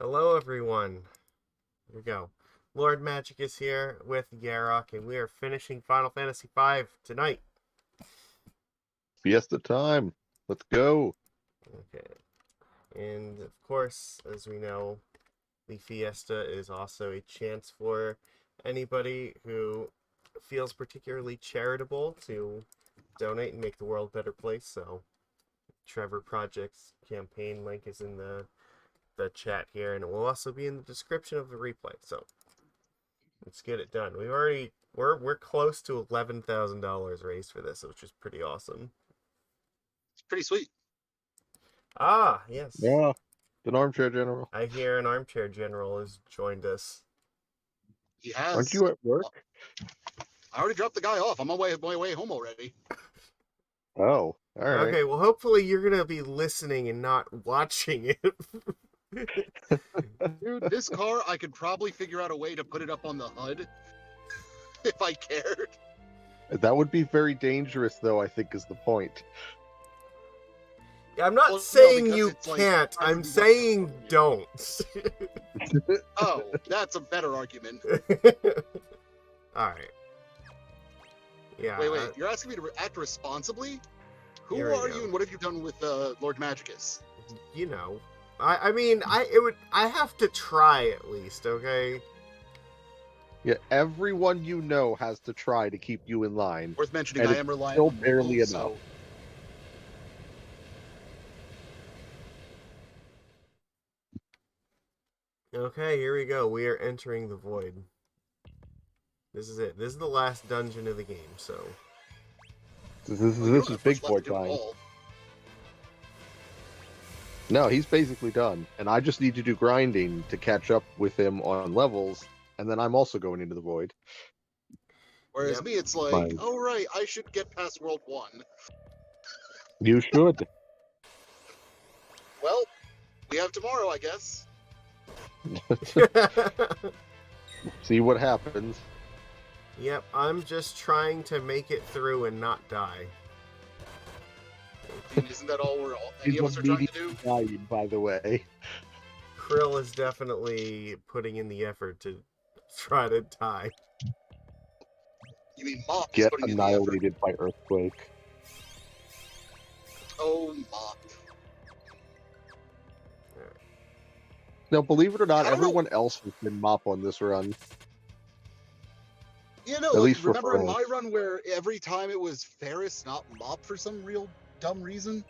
Hello, everyone. Here we go. Lord Magic is here with Yarok, and we are finishing Final Fantasy V tonight. Fiesta time. Let's go. Okay. And of course, as we know, the Fiesta is also a chance for anybody who feels particularly charitable to donate and make the world a better place. So, Trevor Project's campaign link is in the chat here, and it will also be in the description of the replay. So, let's get it done. We're close to $11,000 raised for this, which is pretty awesome. It's pretty sweet. Ah, yes. Yeah, an armchair general. I hear an armchair general has joined us. He has. Aren't you at work? I already dropped the guy off. I'm on my way home already. Oh, all right. Okay, well, hopefully you're gonna be listening and not watching it. Dude, this car, I could probably figure out a way to put it up on the HUD if I cared. That would be very dangerous, though, I think is the point. I'm not Well, no, saying because you it's like can't. I'm 500 saying bucks. don't. Oh, that's a better argument. Alright. Yeah. Wait, you're asking me to act responsibly? Who Here we are go. you and what have you done with Lord Magicus? You know. I mean, I have to try at least, okay? Yeah, everyone you know has to try to keep you in line. Worth mentioning, And I it's am relying still on barely Google, enough. so Okay, here we go. We are entering the void. This is it. This is the last dungeon of the game, so... This you is don't have big much boy left to do at time. all. No, he's basically done. And I just need to do grinding to catch up with him on levels, and then I'm also going into the void. Whereas Yep. me, it's like, Fine. oh right, I should get past World 1. You should. Well, we have tomorrow, I guess. See what happens. Yep, I'm just trying to make it through and not die. And isn't that all any of us are trying to do? Dying, by the way. Krill is definitely putting in the effort to try to die. You mean Mop is Get putting in the effort? annihilated by earthquake. Oh, Mop. Now, believe it or not, I don't know. everyone else has been mop on this run. You know, At least for remember in Pearl. my run where every time it was Ferris, not Mop for some real dumb reason?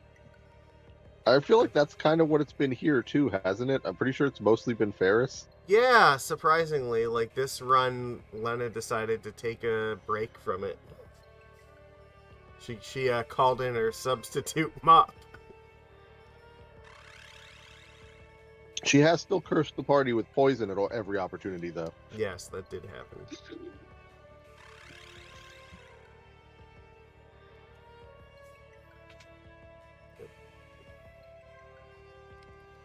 I feel like that's kind of what it's been here too, hasn't it? I'm pretty sure it's mostly been Ferris. Yeah, surprisingly, like this run, Lena decided to take a break from it. She called in her substitute mop. She has still cursed the party with poison at every opportunity, though. Yes, that did happen.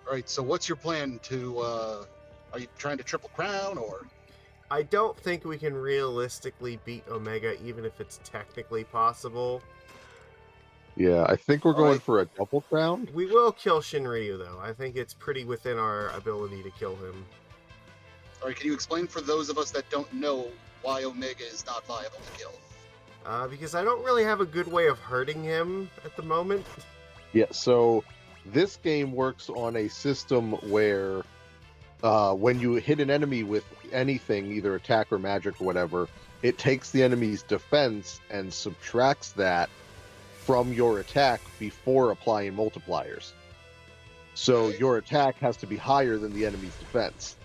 Alright, so what's your plan to, are you trying to triple crown, or? I don't think we can realistically beat Omega, even if it's technically possible. Yeah, I think we're going Alright. for a double crown. We will kill Shinryu, though. I think it's pretty within our ability to kill him. Alright, can you explain for those of us that don't know why Omega is not viable to kill? Because I don't really have a good way of hurting him at the moment. Yeah, so this game works on a system where when you hit an enemy with anything, either attack or magic or whatever, it takes the enemy's defense and subtracts that from your attack before applying multipliers. So Okay. your attack has to be higher than the enemy's defense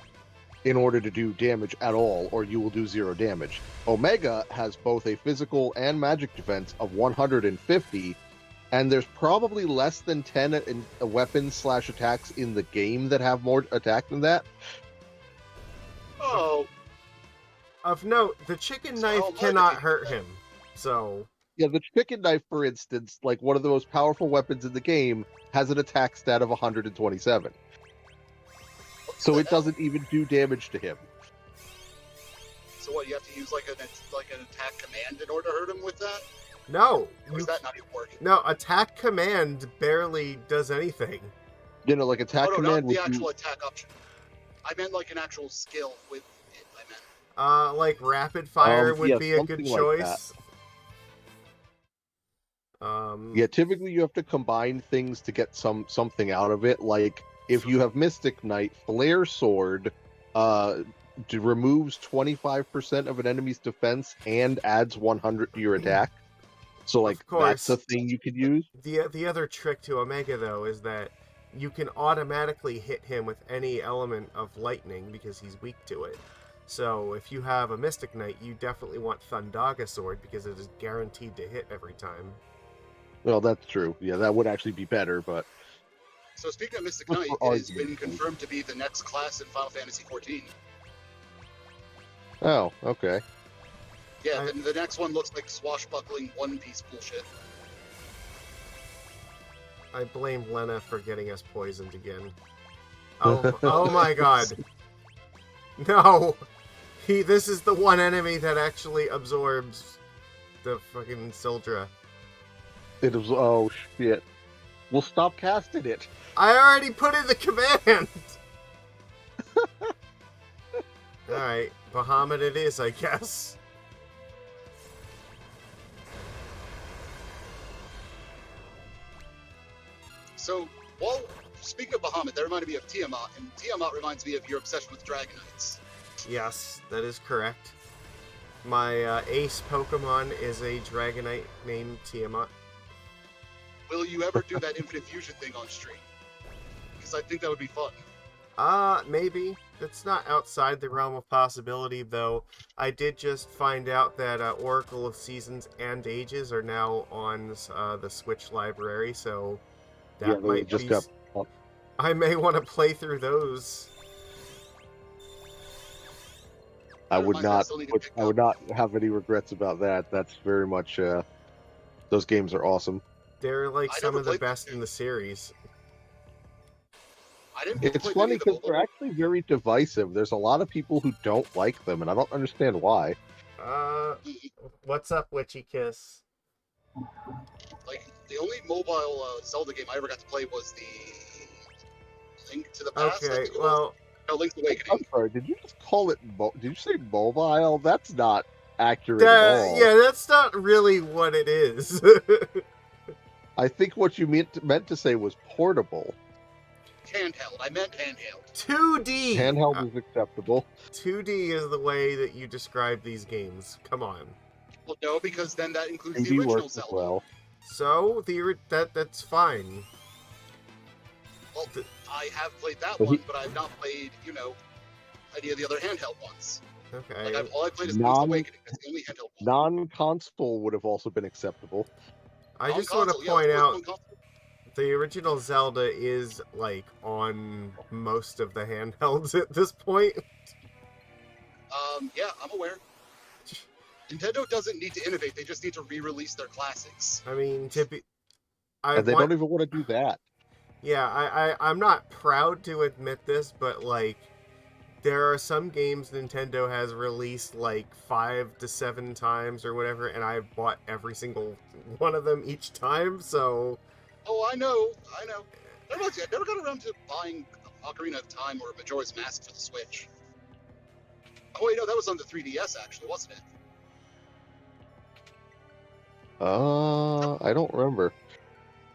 in order to do damage at all, or you will do 0 damage. Omega has both a physical and magic defense of 150, and there's probably less than 10 weapons/attacks in the game that have more attack than that. Oh, Of note, the chicken So knife how cannot did you hurt do that? him. So, Yeah, the chicken knife, for instance, like one of the most powerful weapons in the game, has an attack stat of 127. So it doesn't even do damage to him. So what, you have to use like an attack command in order to hurt him with that? no. Or is that not even working? No, attack command barely does anything. You know, like attack Oh no, command not the would actual do, attack option. I meant like an actual skill with it. I meant. Like rapid fire would Yeah, be a good something like that. choice. Yeah, typically you have to combine things to get something out of it. Like if you have Mystic Knight, Flare Sword removes 25% of an enemy's defense and adds 100 to your attack. So like Of course. that's a thing you could use. The other trick to Omega though is that you can automatically hit him with any element of lightning because he's weak to it. So if you have a Mystic Knight, you definitely want Thundaga Sword because it is guaranteed to hit every time. Well, that's true. Yeah, that would actually be better, but So speaking of Mystic Just Knight, for it has been argument's sake. confirmed to be the next class in Final Fantasy XIV. oh, okay. Yeah, the next one looks like swashbuckling One Piece bullshit. I blame Lena for getting us poisoned again. Oh my god. No! This is the one enemy that actually absorbs the fucking Sildra. It was oh shit. We'll stop casting it. I already put in the command! Alright, Bahamut it is, I guess. So, well, speaking of Bahamut, that reminded me of Tiamat, and Tiamat reminds me of your obsession with Dragonites. Yes, that is correct. My ace Pokemon is a Dragonite named Tiamat. Will you ever do that Infinite Fusion thing on stream? Because I think that would be fun. Maybe. It's not outside the realm of possibility, though. I did just find out that Oracle of Seasons and Ages are now on the Switch library, so that might just be... got. I may want to play through those. I would Reminds me, I not. still need to pick I would up. not have any regrets about that. That's very much. Those games are awesome. They're like I some never of the played best them. in the series. I didn't It's play funny many of them, because although they're actually very divisive. There's a lot of people who don't like them, and I don't understand why. What's up, Witchy Kiss? like the only mobile Zelda game I ever got to play was the Link to the Past. I Okay, think it was. well, No, Link's I'm Awakening. sorry. Did you just call it? Did you say mobile? That's not accurate at all. yeah, that's not really what it is. I think what you meant to say was portable. Handheld. I meant handheld. 2D! Handheld is acceptable. 2D is the way that you describe these games. Come on. Well, no, because then that includes the 3D original works as Zelda. well. So, that's fine. Well, I have played that But one, but I've not played, any of the other handheld ones. Okay. Like, all I played is Link's Awakening. That's the only handheld one. Non-console would have also been acceptable. I just want to On console, point yeah, out, on console. the original Zelda is, like, on most of the handhelds at this point. Yeah, I'm aware. Nintendo doesn't need to innovate; they just need to re-release their classics. I mean, And they don't even want to do that. Yeah, I'm not proud to admit this, but, like, there are some games Nintendo has released, like, 5 to 7 times or whatever, and I've bought every single one of them each time, so... Oh, I know. I never got around to buying Ocarina of Time or Majora's Mask for the Switch. Oh wait, no, that was on the 3DS actually, wasn't it? I don't remember.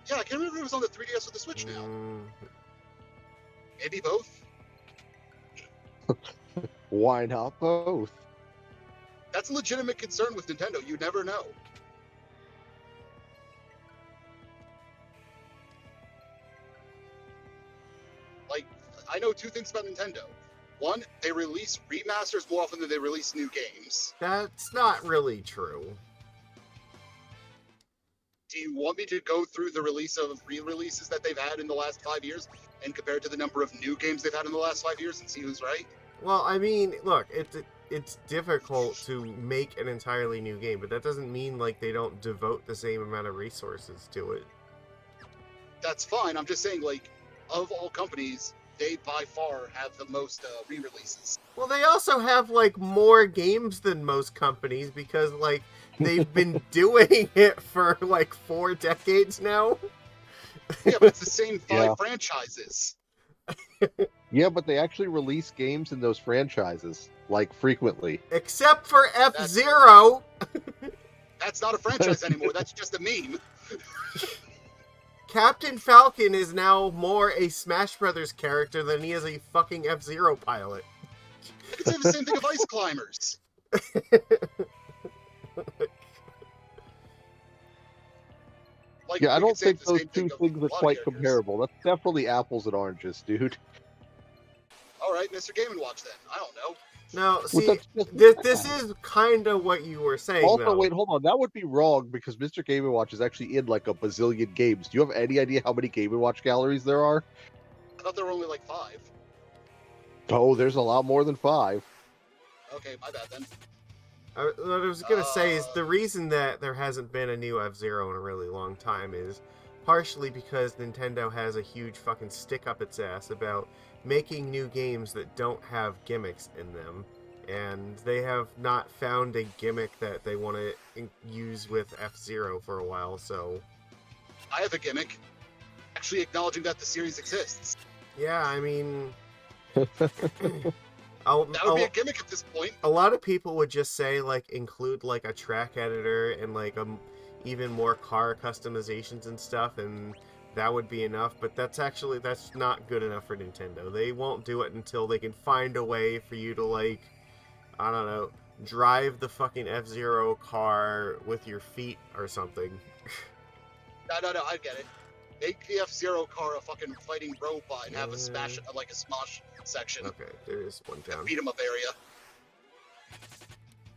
Yeah, I can't remember if it was on the 3DS or the Switch now. mm, Maybe both. Why not both? That's a legitimate concern with Nintendo. You never know. Like, I know two things about Nintendo. One, they release remasters more often than they release new games. that's not really true. Do you want me to go through the release of re-releases that they've had in the last 5 years and compare it to the number of new games they've had in the last 5 years and see who's right? Well, I mean, look, it's difficult to make an entirely new game, but that doesn't mean, like, they don't devote the same amount of resources to it. That's fine. I'm just saying, like, of all companies, they by far have the most re-releases. Well, they also have, like, more games than most companies because, like, they've been doing it for, like, 4 decades now. Yeah, but it's the same 5 Yeah. franchises. Yeah, but they actually release games in those franchises, like, frequently. Except for F-Zero. That's not a franchise anymore. That's just a meme. Captain Falcon is now more a Smash Brothers character than he is a fucking F-Zero pilot. I could say the same thing of Ice Climbers. Like, Yeah, I we don't could say think the those same two thing of things a are lot of quite characters. comparable. That's definitely apples and oranges, dude. All right, Mr. Game & Watch then. I don't know. No, Well, see, that's just this bad. is kind of what you were saying, Also, though. wait, hold on. That would be wrong because Mr. Game & Watch is actually in like a bazillion games. Do you have any idea how many Game & Watch galleries there are? I thought there were only like 5. Oh, there's a lot more than 5. Okay, my bad then. What I was gonna say is the reason that there hasn't been a new F-Zero in a really long time is partially because Nintendo has a huge fucking stick up its ass about making new games that don't have gimmicks in them, and they have not found a gimmick that they want to use with F-Zero for a while. So I have a gimmick. Actually acknowledging that the series exists. yeah, I mean, That would be a gimmick at this point. a lot of people would just say like include like a track editor and like even more car customizations and stuff, and that would be enough. But that's not good enough for Nintendo. They won't do it until they can find a way for you to, like, I don't know, drive the fucking F-Zero car with your feet or something. No, I get it. Make the F-Zero car a fucking fighting robot and have a smash section. Okay, there is one down. Beat 'em up area.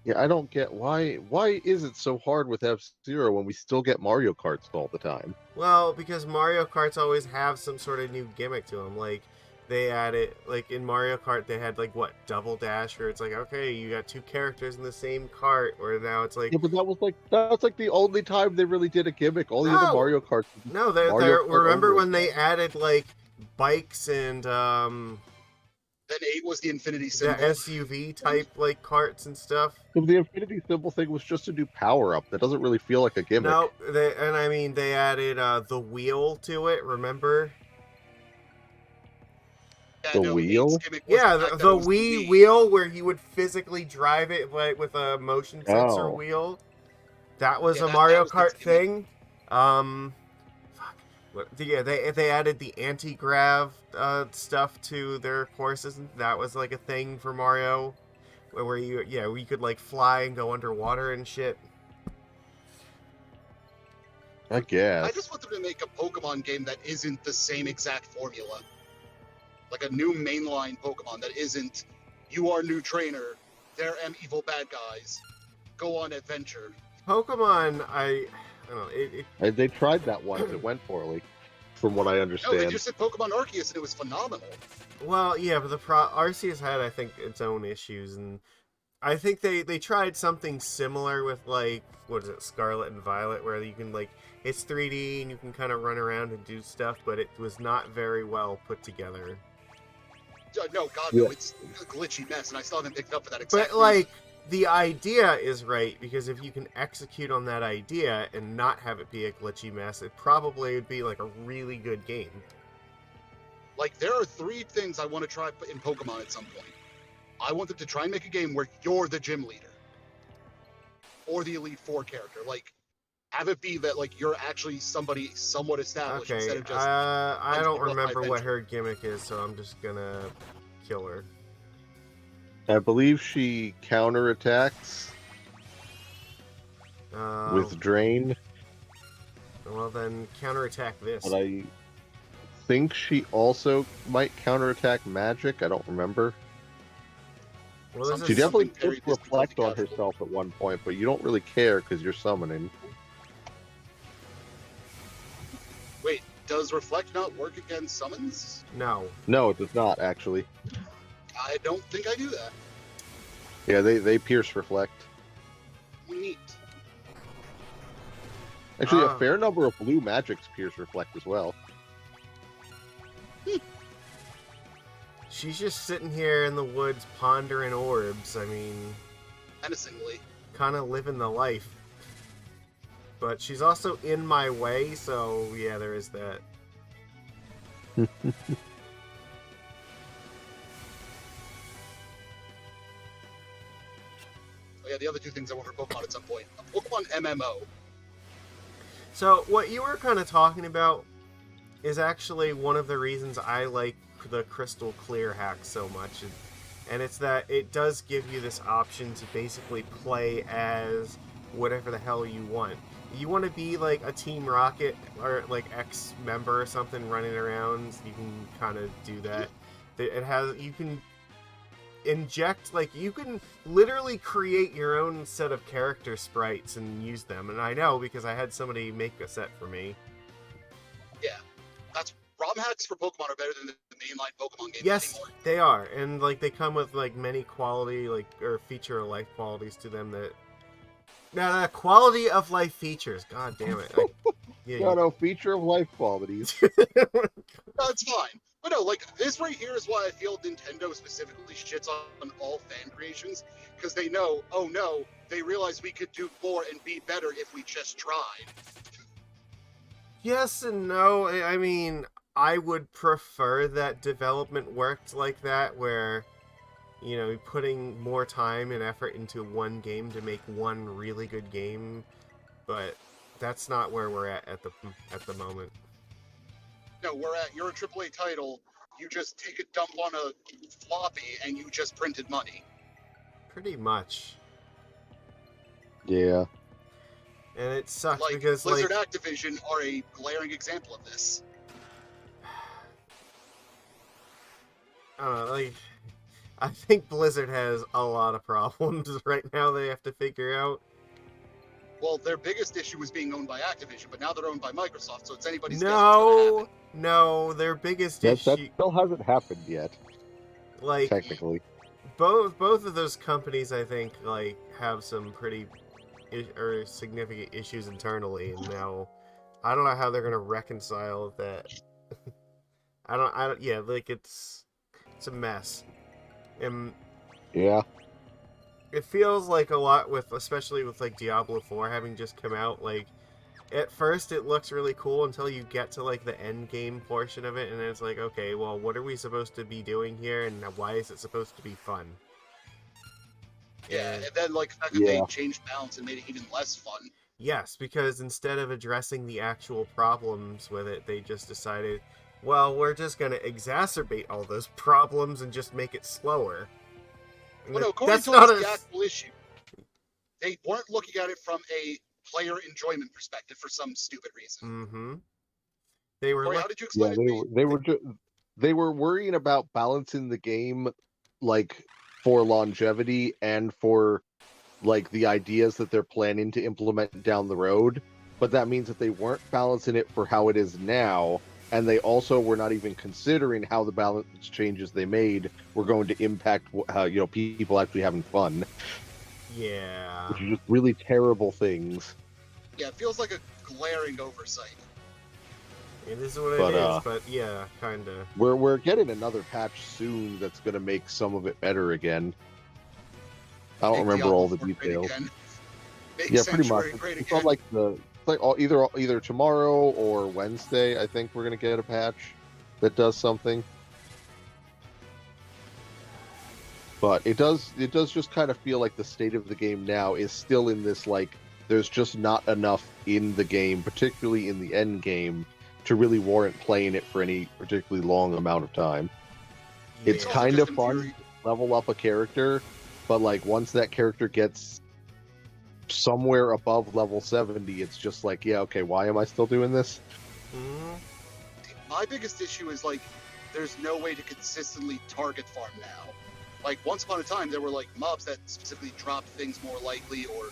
Yeah, I don't get why is it so hard with F-Zero when we still get Mario Karts all the time? Well, because Mario Karts always have some sort of new gimmick to them. Like, they added, like, in Mario Kart, they had, like, what, Double Dash, where it's like, okay, you got 2 characters in the same cart, where now it's like... Yeah, but that was like the only time they really did a gimmick. All the other No! Mario Karts. No, Mario Kart remember only. when they added, like, bikes and, Then 8 was the infinity the symbol. SUV type, like, carts and stuff? So the Infinity Symbol thing was just a new power-up. That doesn't really feel like a gimmick. No, they added, the wheel to it, remember? Yeah, The no, wheel? 8's gimmick was Yeah, fact the that it was Wii Wii. wheel where you would physically drive it like with a motion sensor Oh. wheel. That was Yeah, a that Mario was the Kart gimmick. thing. Fuck. Yeah, they added the anti-grav stuff to their courses, and that was like a thing for Mario, where you could like fly and go underwater and shit. I guess. I just want them to make a Pokemon game that isn't the same exact formula. Like a new mainline Pokemon that isn't, you are new trainer, there am evil bad guys, go on adventure. Pokemon, I don't know. They tried that once. It went poorly, from what I No, understand. they just said Pokemon Arceus and it was phenomenal. Well, yeah, but Arceus had, I think, its own issues, and I think they tried something similar with, like, what is it, Scarlet and Violet, where you can, like, it's 3D and you can kind of run around and do stuff, but it was not very well put together. No, God, no, Yeah. it's a glitchy mess, and I still haven't picked up for that exact But, like, the idea is right, because if you can execute on that idea and not have it be a glitchy mess, it probably would be, like, a really good game. Like, there are 3 things I want to try in Pokemon at some point. I want them to try and make a game where you're the gym leader. Or the Elite Four character. Like, have it be that, like, you're actually somebody somewhat established instead Okay, of just... I don't people with high remember what venture. her gimmick is, so I'm just gonna kill her. I believe she counterattacks with Drain, Well, then counterattack this. but I think she also might counterattack magic. I don't remember. Well, this She is- definitely something very puts reflect on casual. herself at one point, but you don't really care because you're summoning. Wait, does Reflect not work against summons? No. No, it does not actually. I don't think I do that. Yeah, they pierce reflect. Neat. Actually, Ah. a fair number of blue magics pierce reflect as well. She's just sitting here in the woods pondering orbs. I mean, Menacingly. kind of living the life. But she's also in my way, so yeah, there is that. yeah, the other two things I want for Pokemon at some point. A Pokemon MMO. So what you were kind of talking about is actually one of the reasons I like the Crystal Clear hack so much. And it's that it does give you this option to basically play as whatever the hell you want. You want to be like a Team Rocket or like ex-member or something running around, you can kind of do that. It has, you can inject, like, you can literally create your own set of character sprites and use them. And I know because I had somebody make a set for me. Yeah, that's ROM hacks for Pokemon are better than the mainline Pokemon games Yes, anymore. they are, and like they come with like many quality, like, or feature of life qualities to them that. Now, quality of life features. God damn it! No, feature of life qualities. That's fine. But no, like, this right here is why I feel Nintendo specifically shits on all fan creations, because they know, oh no, they realize we could do more and be better if we just tried. Yes and no. I mean, I would prefer that development worked like that, where putting more time and effort into one game to make one really good game, but that's not where we're at the moment. No, you're a AAA title, you just take a dump on a floppy and you just printed money. Pretty much. Yeah. And it sucks Like, because Blizzard Activision are a glaring example of this. I don't know, like, I think Blizzard has a lot of problems right now they have to figure out. Well, their biggest issue was being owned by Activision, but now they're owned by Microsoft, so it's anybody's guess what's going to happen. No, their biggest That issue, still hasn't happened yet, like, technically. both of those companies, I think, like, have some pretty or significant issues internally, and now I don't know how they're gonna reconcile that. Yeah, like, it's a mess, and Yeah. it feels like a lot with, especially with like Diablo 4 having just come out. Like, at first it looks really cool until you get to like the end game portion of it, and then it's like, okay, well, what are we supposed to be doing here, and why is it supposed to be fun? Yeah, and then, like, the fact that they changed balance and made it even less fun. Yes, because instead of addressing the actual problems with it, they just decided, well, we're just going to exacerbate all those problems and just make it slower. Well, no, according That's to not us, the actual issue, they weren't looking at it from a player enjoyment perspective for some stupid reason. Mm-hmm. They were Corey, how did you explain it to me? They were worrying about balancing the game, like, for longevity and for like the ideas that they're planning to implement down the road, but that means that they weren't balancing it for how it is now, and they also were not even considering how the balance changes they made were going to impact people actually having fun. Yeah. Which are just really terrible things. Yeah, it feels like a glaring oversight. It is what it is, but yeah, kinda. We're getting another patch soon that's gonna make some of it better again. I don't remember all the details. Yeah, pretty much. It's not like either tomorrow or Wednesday. I think we're gonna get a patch that does something. But it does just kind of feel like the state of the game now is still in this, like, there's just not enough in the game, particularly in the end game, to really warrant playing it for any particularly long amount of time. Yeah. It's kind of fun to level up a character, but like once that character gets somewhere above level 70, it's just like, yeah, okay, why am I still doing this? Mm-hmm. My biggest issue is, like, there's no way to consistently target farm now. Like, once upon a time, there were, like, mobs that specifically dropped things more likely, or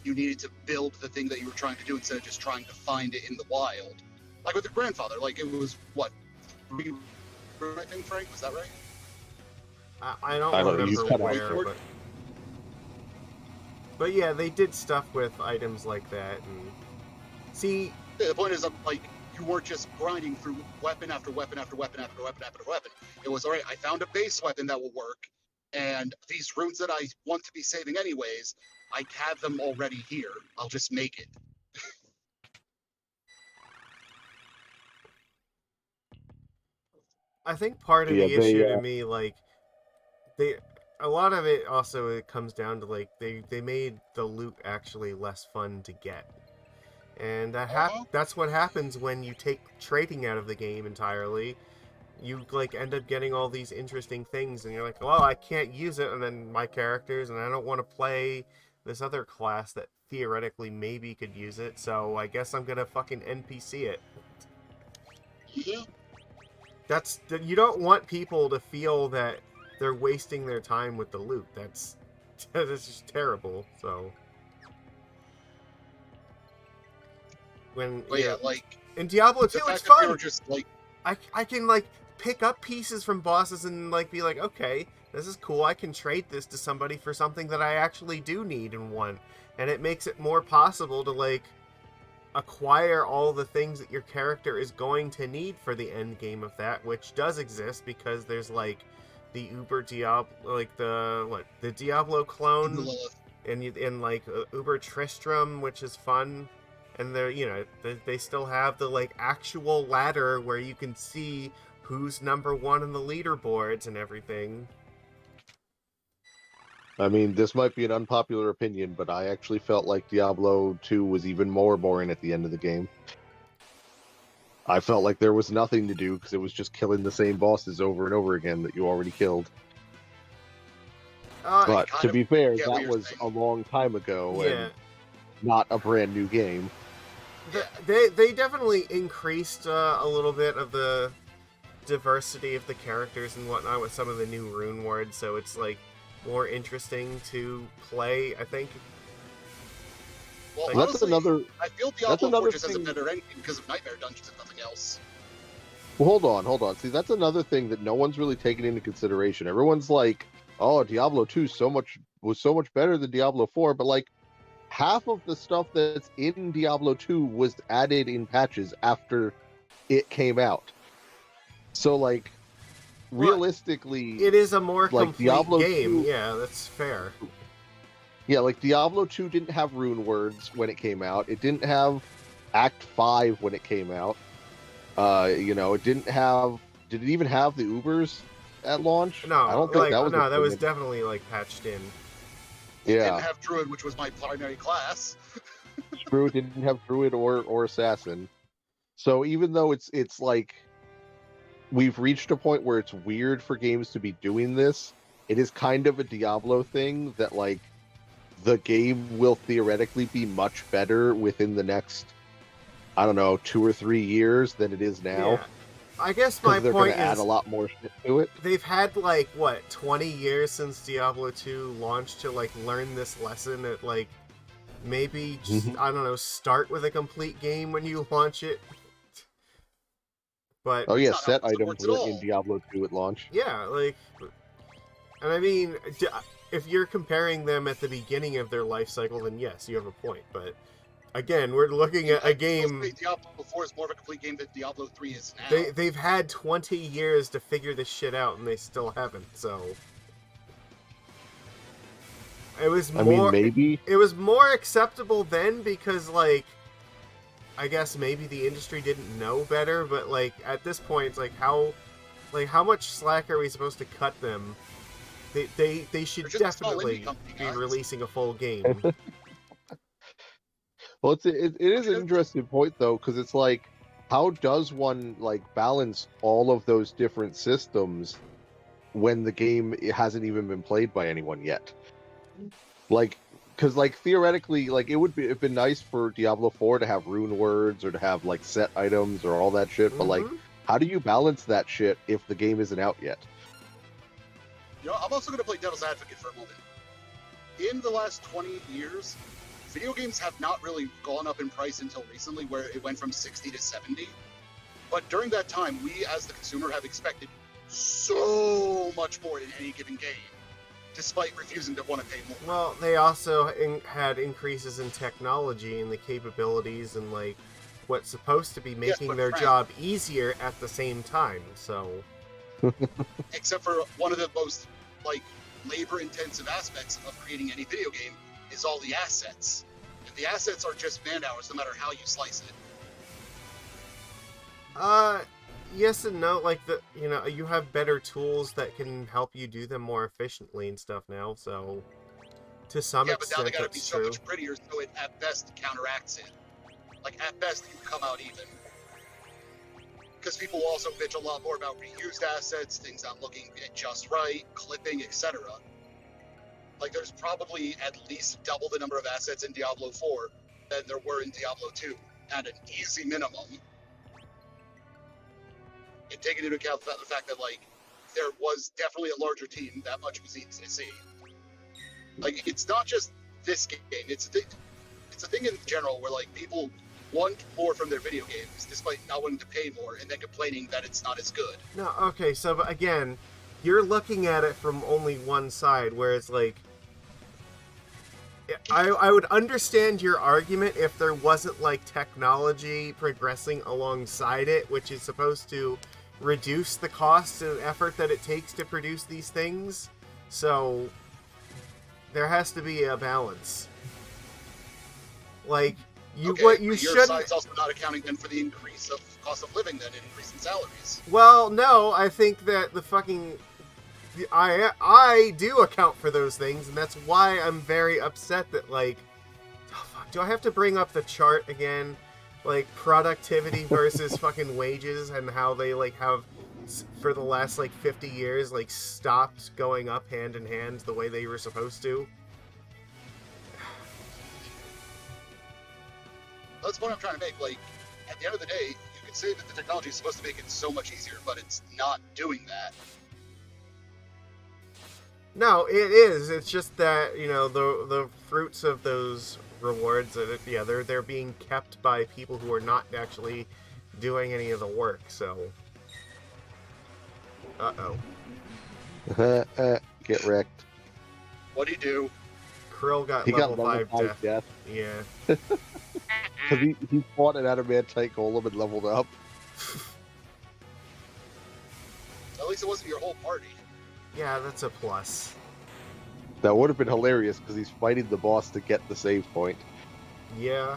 you needed to build the thing that you were trying to do instead of just trying to find it in the wild. Like with the grandfather, like, it was, what, 3, I think, Frank? Was that right? I don't remember where, but yeah, they did stuff with items like that, and see... Yeah, the point is, like, you weren't just grinding through weapon after weapon after weapon after weapon after weapon. It was, all right, I found a base weapon that will work, and these runes that I want to be saving anyways, I have them already here. I'll just make it. I think part of the issue to me, like, a lot of it also it comes down to like they made the loot actually less fun to get. And Uh-huh. that's what happens when you take trading out of the game entirely. You like end up getting all these interesting things and you're like, well, I can't use it and then my characters and I don't want to play this other class that theoretically maybe could use it, so I guess I'm gonna fucking NPC it. Yeah. That's you don't want people to feel that they're wasting their time with the loot. That's just terrible. So when But yeah, like in Diablo the 2 it's fact that we fun. were just like, I can like pick up pieces from bosses and like be like, okay, this is cool. I can trade this to somebody for something that I actually do need and want. And it makes it more possible to like acquire all the things that your character is going to need for the end game of that, which does exist because there's like the Uber Diablo, like the Diablo clone, Lilith. and like Uber Tristram, which is fun. And they're they still have the like actual ladder where you can see who's number one in the leaderboards and everything. I mean, this might be an unpopular opinion, but I actually felt like Diablo 2 was even more boring at the end of the game. I felt like there was nothing to do because it was just killing the same bosses over and over again that you already killed. But to be fair, that was a long time ago and not a brand new game. They definitely increased a little bit of the diversity of the characters and whatnot with some of the new rune words, so it's like more interesting to play, I think. Well, Like, honestly, I feel Diablo 4 just has a thing. better ending because of Nightmare Dungeons and nothing else. Well, hold on. See, that's another thing that no one's really taken into consideration. Everyone's like, "Oh, Diablo 2 was so much better than Diablo 4," but like half of the stuff that's in Diablo 2 was added in patches after it came out. So like realistically, it is a more like complete Diablo game. 2, Yeah, that's fair. yeah, like Diablo 2 didn't have rune words when it came out. It didn't have Act 5 when it came out. It didn't have. Did it even have the Ubers at launch? No, I don't think that was. No, that was definitely like patched in. It didn't have Druid, which was my primary class. True, it didn't have Druid or Assassin. So even though it's like we've reached a point where it's weird for games to be doing this, it is kind of a Diablo thing that like the game will theoretically be much better within the next, I don't know, 2 or 3 years than it is now. Yeah. I guess my they're point gonna add is a lot more shit to it. They've had like what 20 years since Diablo 2 launched to like learn this lesson at like maybe just, I don't know, start with a complete game when you launch it. But oh yeah, set items were in Diablo 2 at launch. Yeah, like, and I mean, if you're comparing them at the beginning of their life cycle, then yes, you have a point. But again, we're looking at a game. Diablo 4 is more of a complete game than Diablo 3 is now. They've had 20 years to figure this shit out, and they still haven't. So it was more. I mean, maybe it was more acceptable then because, like, I guess maybe the industry didn't know better. But like at this point, it's like how much slack are we supposed to cut them? They should definitely be releasing a full game. Well, it is an interesting point though, because it's like, how does one like balance all of those different systems when the game hasn't even been played by anyone yet? Like, because like theoretically, like it would have been nice for Diablo 4 to have rune words or to have like set items or all that shit, but like, how do you balance that shit if the game isn't out yet? You know, I'm also going to play devil's advocate for a moment. In the last 20 years, video games have not really gone up in price until recently, where it went from 60 to 70. But during that time, we as the consumer have expected so much more in any given game, despite refusing to want to pay more. Well, they also had increases in technology and the capabilities and like what's supposed to be making their job easier at the same time. So, except for one of the most like labor-intensive aspects of creating any video game is all the assets. And the assets are just man hours, no matter how you slice it. yes and no. Like you have better tools that can help you do them more efficiently and stuff now. So to some Yeah, but now they extent, gotta be that's so true. much prettier, so it at best counteracts it. Like at best, you come out even. Because people also bitch a lot more about reused assets, things not looking just right, clipping, etc. Like there's probably at least double the number of assets in Diablo 4 than there were in Diablo 2 at an easy minimum. And taking into account the fact that like there was definitely a larger team, that much was easy to see. Like it's not just this game; it's a thing in general where like people want more from their video games despite not wanting to pay more, and then complaining that it's not as good. No, okay, so but again, you're looking at it from only one side, where it's like, I would understand your argument if there wasn't like technology progressing alongside it, which is supposed to reduce the cost and effort that it takes to produce these things. So there has to be a balance. Like what you but your shouldn't. side's also not accounting then for the increase of cost of living, then increase in salaries. Well, no, I think that the fucking I do account for those things, and that's why I'm very upset that like, oh, fuck, do I have to bring up the chart again? Like productivity versus fucking wages, and how they like have for the last like 50 years like stopped going up hand in hand the way they were supposed to. That's what I'm trying to make. Like, at the end of the day, you could say that the technology is supposed to make it so much easier, but it's not doing that. No, it is. It's just that the fruits of those rewards, they're being kept by people who are not actually doing any of the work. So, Get wrecked. What'd he do? Krill got He level got level 5 5 death. death. Yeah. Because he fought an adamantite golem and leveled up. At least it wasn't your whole party. Yeah, that's a plus. That would have been hilarious because he's fighting the boss to get the save point. Yeah.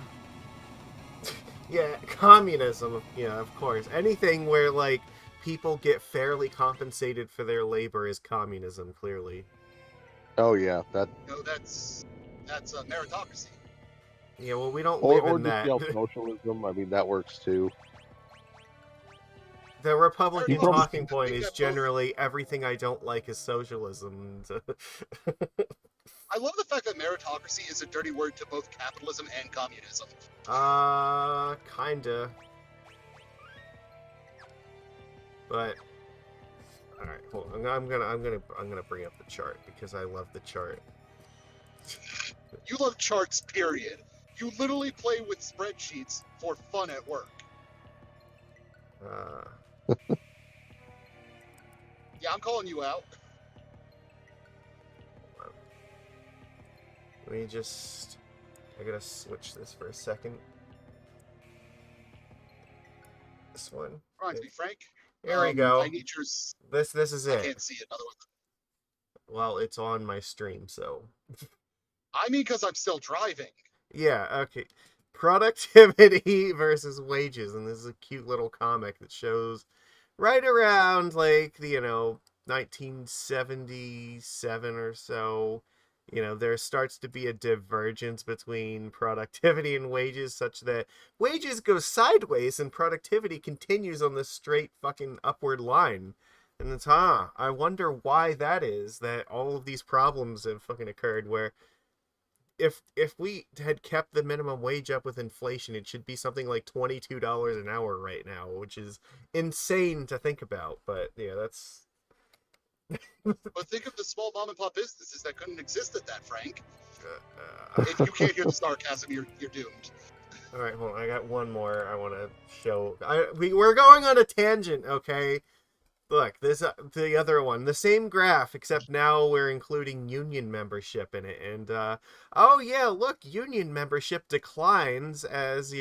Yeah, communism. Yeah, of course. Anything where like people get fairly compensated for their labor is communism. Clearly. Oh yeah, that. No, that's a meritocracy. Yeah, well, we don't Or live in just that. socialism. I mean, that works too. The Republican You probably- talking point is generally everything I don't like is socialism. I love the fact that meritocracy is a dirty word to both capitalism and communism. Kinda. But all right, hold on. I'm gonna bring up the chart because I love the chart. You love charts, period. You literally play with spreadsheets for fun at work. Yeah, I'm calling you out. Let me just... I gotta switch this for a second. This one. Trying to be frank. There we go. I need your... This is it. I can't see it, otherwise. Well, it's on my stream, so... I mean, because I'm still driving. Yeah, okay. Productivity versus wages, and this is a cute little comic that shows right around, like, the, 1977 or so, there starts to be a divergence between productivity and wages, such that wages go sideways and productivity continues on this straight fucking upward line. And it's, I wonder why that is, that all of these problems have fucking occurred, where if we had kept the minimum wage up with inflation, it should be something like $22 an hour right now, which is insane to think about. But yeah, that's... But think of the small mom and pop businesses that couldn't exist at that, Frank. If you can't hear the sarcasm, you're doomed. All right, hold on. I got one more I want to show. We're going on a tangent, okay? Look, this the other one, the same graph, except now we're including union membership in it. And oh yeah, look, union membership declines as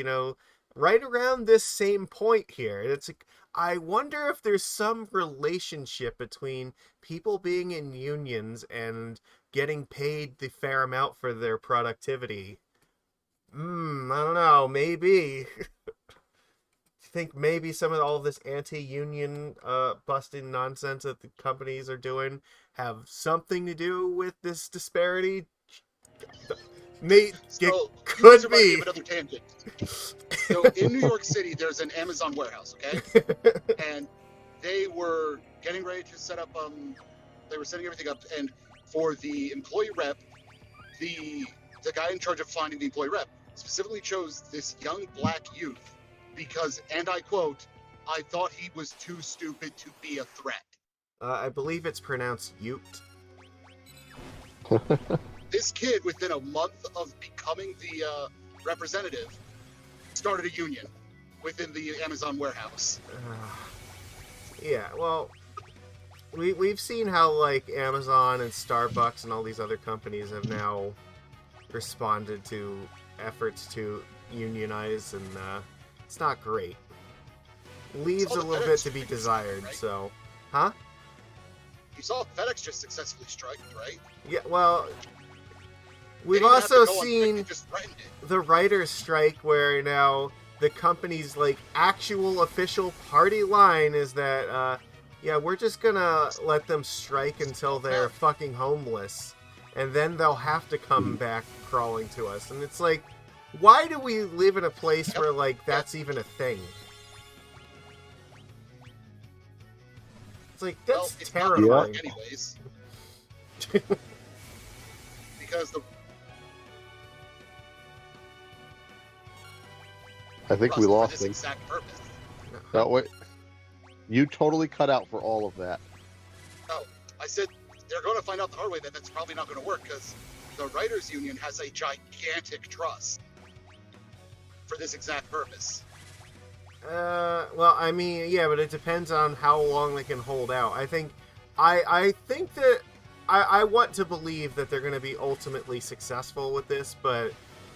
right around this same point here. It's like, I wonder if there's some relationship between people being in unions and getting paid the fair amount for their productivity. I don't know, maybe. think maybe some of all this anti-union busting nonsense that the companies are doing have something to do with this disparity? Mate, it So you guys are could about to be. give another tangent. So in New York City, there's an Amazon warehouse, okay? And they were getting ready to set up. They were setting everything up, and for the employee rep, the guy in charge of finding the employee rep specifically chose this young black youth because, and I quote, "I thought he was too stupid to be a threat." I believe it's pronounced Ute. This kid, within a month of becoming the representative, started a union within the Amazon warehouse. Yeah, well, we've seen how like Amazon and Starbucks and all these other companies have now responded to efforts to unionize, and it's not great. Leaves a little bit to be desired. Right? So, huh? You saw FedEx just successfully strike, right? Yeah. Well, we've They didn't have to also go on strike, seen they just threatened it. the writers' strike, where now the company's like actual official party line is that yeah, we're just gonna let them strike until they're fucking homeless, and then they'll have to come back crawling to us. And it's like, why do we live in a place where like that's even a thing? It's like, that's It's terrifying. not gonna work anyways. Because I think we for lost this him. exact purpose. No, wait. You totally cut out for all of that. No, I said they're going to find out the hard way that that's probably not going to work because the writers' union has a gigantic trust for this exact purpose. Well, I mean, yeah, but it depends on how long they can hold out. I think that I want to believe that they're going to be ultimately successful with this, but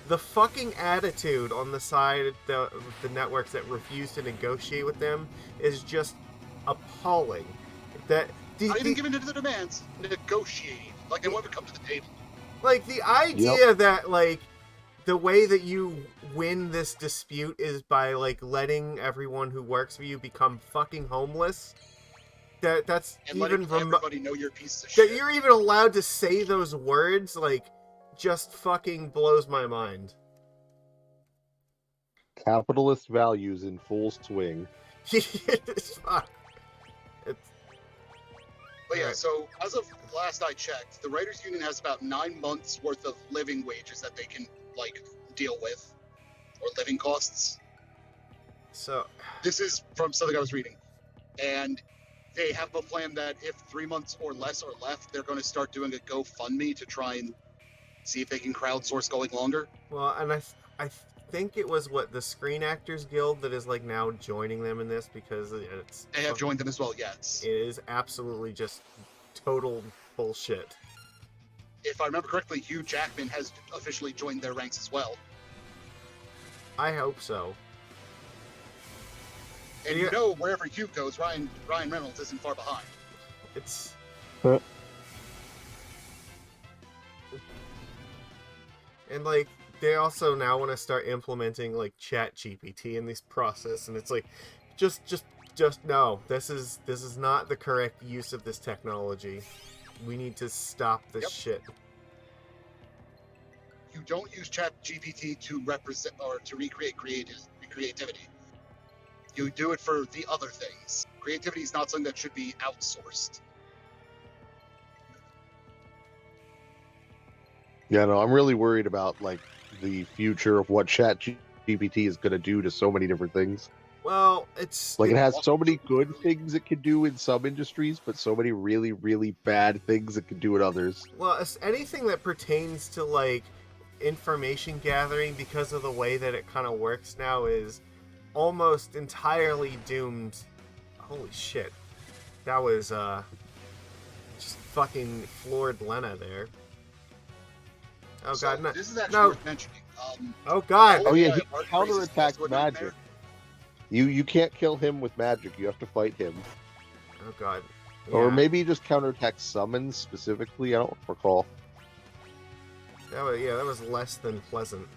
the fucking attitude on the side of the networks that refuse to negotiate with them is just appalling. That Not even giving into the demands, negotiating. Like they want to come to the table. like the idea that like the way that you win this dispute is by like letting everyone who works for you become fucking homeless. That's And even letting everybody know you're a piece of that shit. you're even allowed to say those words, like, just fucking blows my mind. Capitalist values in full swing. Fuck. But yeah, so as of last I checked, the writers' union has about 9 months worth of living wages that they can like deal with, or living costs. So This is from something I was reading, and they have a plan that if 3 months or less are left, they're going to start doing a GoFundMe to try and see if they can crowdsource going longer. well, and I think it was what the Screen Actors Guild that is like now joining them in this because it's They have joined them as well, yes. It is absolutely just total bullshit. If I remember correctly, Hugh Jackman has officially joined their ranks as well. I hope so. And Yeah. you know, wherever Hugh goes, Ryan Reynolds isn't far behind. It's and like they also now want to start implementing like Chat GPT in this process, and it's like just no, this is not the correct use of this technology. We need to stop this shit. You don't use Chat GPT to represent or to recreate creativity. You do it for the other things. Creativity is not something that should be outsourced. Yeah, no, I'm really worried about like the future of what Chat GPT is going to do to so many different things. Well, it's Like it has so many good things it can do in some industries, but so many really, really bad things it can do in others. well, it's anything that pertains to like information gathering, because of the way that it kind of works now, is almost entirely doomed. Holy shit, that was just fucking floored Lena there. Oh So god, no! this is actually No. worth mentioning. Oh god! Oh yeah, he Art counterattacks Freeze is magic. You can't kill him with magic. You have to fight him. Oh god! Or Yeah. maybe he just counterattacks summons specifically. I don't recall. That was less than pleasant.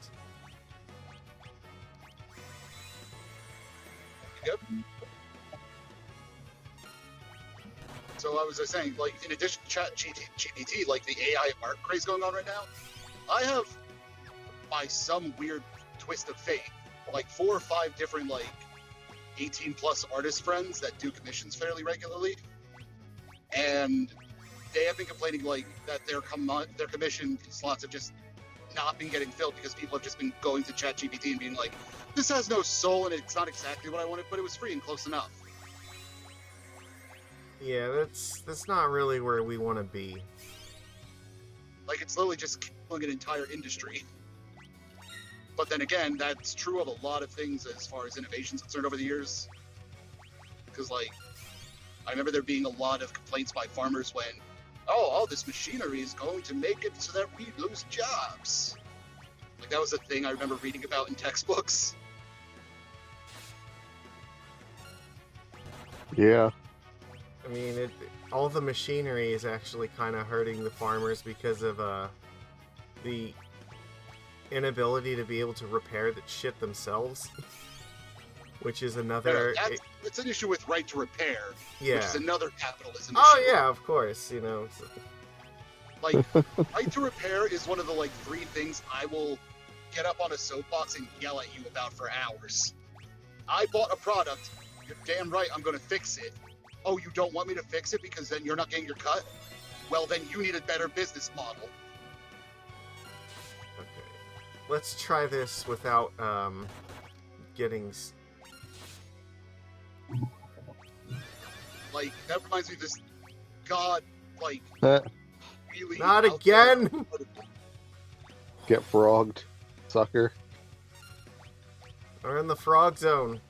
So I was just saying, like, in addition to Chat GPT, like the AI art craze going on right now, I have, by some weird twist of fate, like 4 or 5 different like 18 plus artist friends that do commissions fairly regularly, and they have been complaining like that their commission slots have just not been getting filled because people have just been going to ChatGPT and being like, "This has no soul and it's not exactly what I wanted, but it was free and close enough." Yeah, that's not really where we want to be. Like, it's literally just killing an entire industry. But then again, that's true of a lot of things as far as innovation's concerned over the years. Because, like, I remember there being a lot of complaints by farmers when, oh, all this machinery is going to make it so that we lose jobs. Like, that was a thing I remember reading about in textbooks. Yeah. I mean, all the machinery is actually kind of hurting the farmers because of the inability to be able to repair that shit themselves, which is another. It's an issue with right to repair, Yeah. which is another capitalism Oh issue. yeah, of course. You know, like right to repair is one of the like 3 things I will get up on a soapbox and yell at you about for hours. I bought a product. You're damn right I'm going to fix it. Oh, you don't want me to fix it because then you're not getting your cut? Well, then you need a better business model. Okay. Let's try this without getting. Like, that reminds me of this god, like, really. Not again! Get frogged, sucker. We're in the frog zone.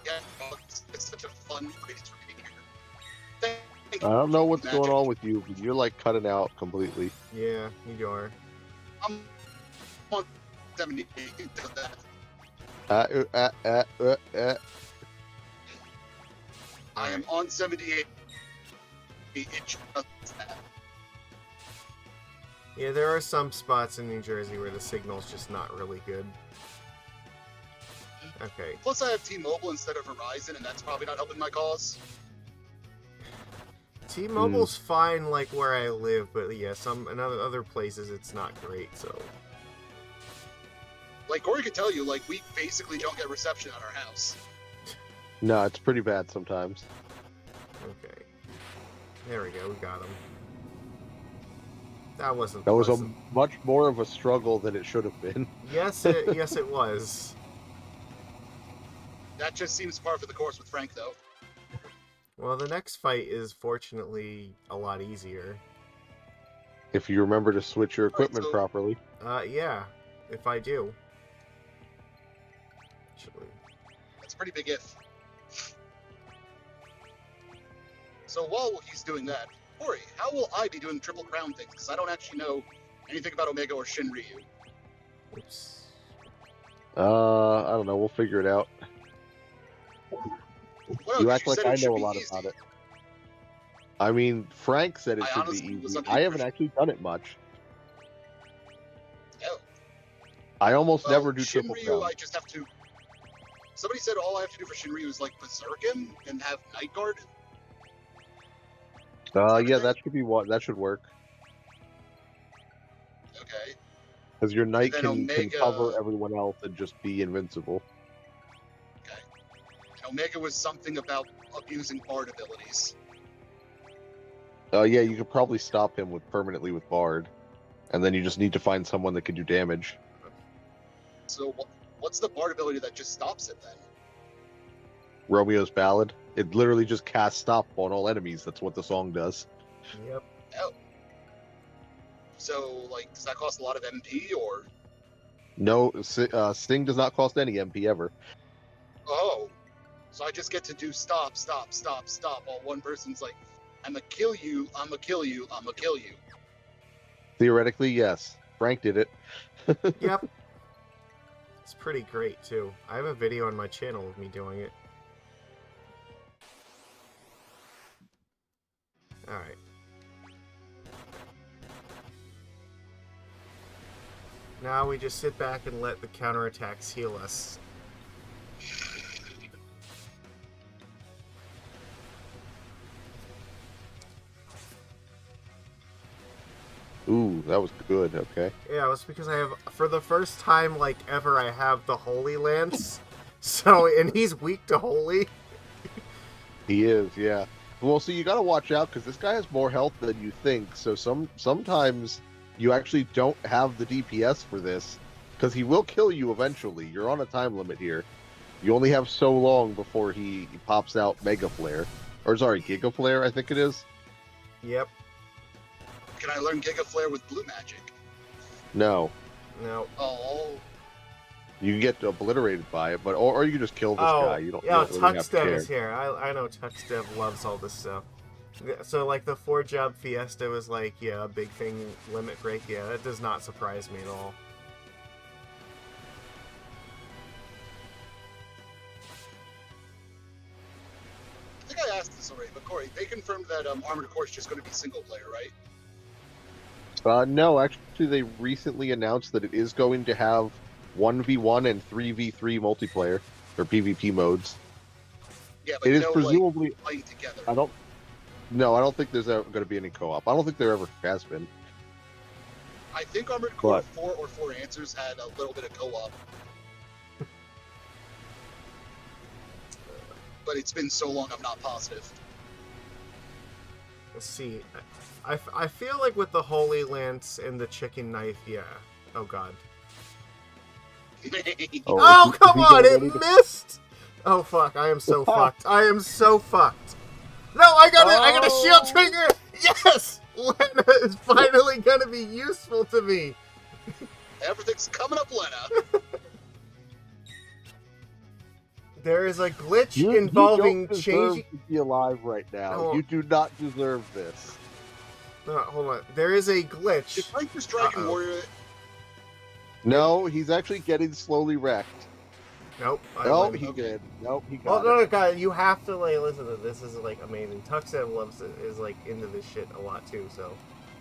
Yeah, it's such a fun place for me here. I don't know what's going on with you, but you're like cutting out completely. Yeah, you are. I'm on 78. Does that. I am on 78. It just does that. Yeah, there are some spots in New Jersey where the signal's just not really good. Okay. Plus, I have T-Mobile instead of Verizon, and that's probably not helping my cause. T-Mobile's fine, like where I live, but yeah, in other places it's not great. So, like Corey could tell you, like we basically don't get reception at our house. No, it's pretty bad sometimes. Okay. There we go. We got him. That wasn't. That was a much more of a struggle than it should have been. Yes, it was. That just seems par for the course with Frank, though. Well, the next fight is fortunately a lot easier. If you remember to switch your equipment properly. Yeah, if I do. Actually. That's a pretty big if. So while he's doing that, Corey, how will I be doing Triple Crown things? Because I don't actually know anything about Omega or Shinryu. Oops. I don't know. We'll figure it out. Well, you act like I know a lot easy. about it. I mean, Frank said it should be easy. I haven't actually done it much. Oh. I almost never do Triple Crown. I just have to... Somebody said all I have to do for Shinryu is, like, berserk him and have Night Guard. Yeah, that should be what. That should work. Okay. Because your Knight can Omega... cover everyone else and just be invincible. Okay. And Omega was something about abusing Bard abilities. Yeah, you could probably stop him permanently with Bard. And then you just need to find someone that can do damage. So what's the Bard ability that just stops it, then? Romeo's Ballad. It literally just casts stop on all enemies. That's what the song does. Yep. Oh. So, like, does that cost a lot of MP, or? No, Sting does not cost any MP ever. Oh. So I just get to do stop, while one person's like, I'ma kill you, I'ma kill you, I'ma kill you. Theoretically, yes. Frank did it. Yep. It's pretty great, too. I have a video on my channel of me doing it. Alright. Now we just sit back and let the counterattacks heal us. Ooh, that was good. Okay. Yeah, it's because I have, for the first time, like, ever, I have the Holy Lance. So, and he's weak to Holy. He is, yeah. Well, so you got to watch out because this guy has more health than you think. So sometimes you actually don't have the DPS for this because he will kill you eventually. You're on a time limit here. You only have so long before he pops out Mega Flare, or sorry, Giga Flare, I think it is. Yep. Can I learn Giga Flare with blue magic? No, No. Oh, you can get obliterated by it, but or you can just kill this guy. You don't. Yeah, You don't really have to Tuxdev care. is here. I know Tuxdev loves all this stuff. So, like, the 4-job Fiesta was like, yeah, a big thing, limit break. Yeah, that does not surprise me at all. I think I asked this already, but Corey, they confirmed that Armored Core is just going to be single player, right? No, actually, they recently announced that it is going to have 1v1 and 3v3 multiplayer or PvP modes. Yeah, but It is no, presumably. like, playing together. I don't think there's ever going to be any co-op. I don't think there ever has been. I think Armored Core But- 4 or 4 Answers had a little bit of co-op. But it's been so long, I'm not positive. Let's see. I feel like with the Holy Lance and the Chicken Knife, yeah. Oh, God. Oh, is come he on! getting It ready to- missed! Oh, fuck. I am so fucked. I am so fucked. No, I got it! I got a shield Oh. trigger! Yes! Lena is finally gonna be useful to me! Everything's coming up, Lena. There is a glitch You involving don't deserve changing... to be alive right now. Oh. You do not deserve this. No, hold on. There is a glitch. Did Frank Dragon Uh-oh. Warrior... No, he's actually getting slowly wrecked. Nope. No, win. he Okay. did. Nope, he Well, got it. no, guys, you have to like listen to this. This is like amazing. Tuxedo loves it, is like into this shit a lot too. So,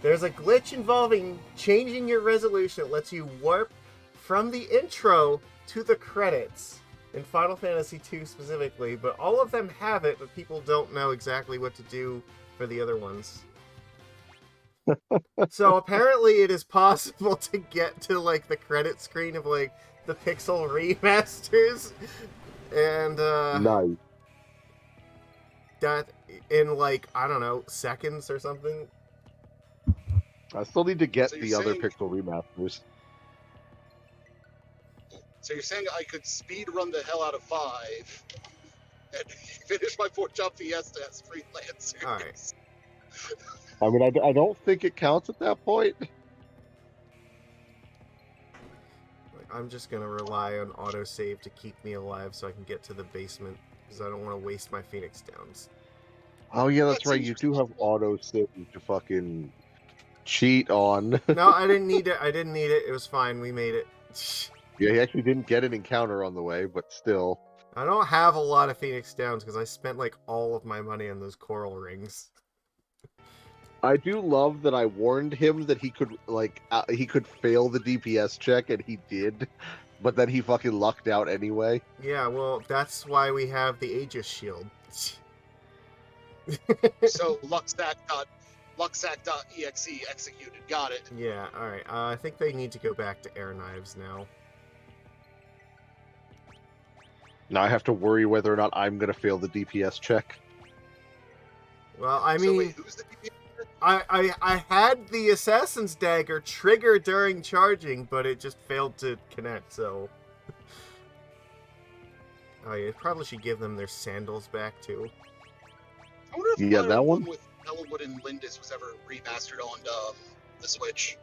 there's a glitch involving changing your resolution. It lets you warp from the intro to the credits in Final Fantasy II specifically. But all of them have it, but people don't know exactly what to do for the other ones. So apparently, it is possible to get to like the credit screen of like the Pixel remasters. And Nice. that in like, I don't know, seconds or something. I still need to get So the you're other saying- Pixel remasters. So you're saying I could speed run the hell out of 5 and finish my 4-job Fiesta as freelancer? All right. I mean, I don't think it counts at that point. Like, I'm just gonna rely on autosave to keep me alive so I can get to the basement because I don't want to waste my Phoenix Downs. Oh yeah, that's That right. seems You do have auto save to fucking cheat on. No, I didn't need it. I didn't need it. It was fine. We made it. Yeah, he actually didn't get an encounter on the way, but still. I don't have a lot of Phoenix Downs because I spent like all of my money on those coral rings. I do love that I warned him that he could he could fail the DPS check, and he did, but then he fucking lucked out anyway. Yeah, well, that's why we have the Aegis shield. So Luxac.exe executed. Got it. Yeah, alright. I think they need to go back to air knives now. Now I have to worry whether or not I'm gonna fail the DPS check. Well, I So mean, wait, who's the DPS? I had the Assassin's Dagger trigger during charging, but it just failed to connect, so... Oh, yeah, probably should give them their sandals back, too. I wonder if Yeah, Fire that Emblem one? with Elwood and Lindis was ever remastered on the Switch.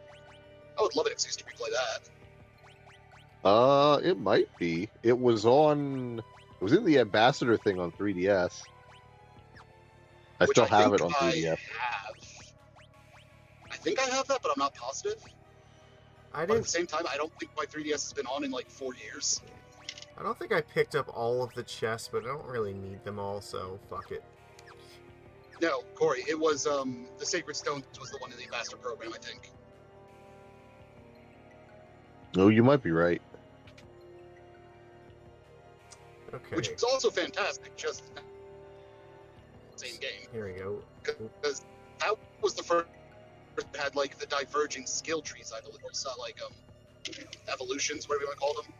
I would love an excuse to replay that. It might be. It was in the Ambassador thing on 3DS. I Which still have it think on 3DS. I think I have that, but I'm not positive. I But at didn't. the same time, I don't think my 3DS has been on in like 4 years. I don't think I picked up all of the chests, but I don't really need them all, so fuck it. No, Corey, it was the Sacred Stones was the one in the Ambassador program, I think. No, you might be right. Okay. Which is also fantastic, just same game. Here we go. Because that was the first that had like the diverging skill trees, I believe, or so, like evolutions, whatever you want to call them,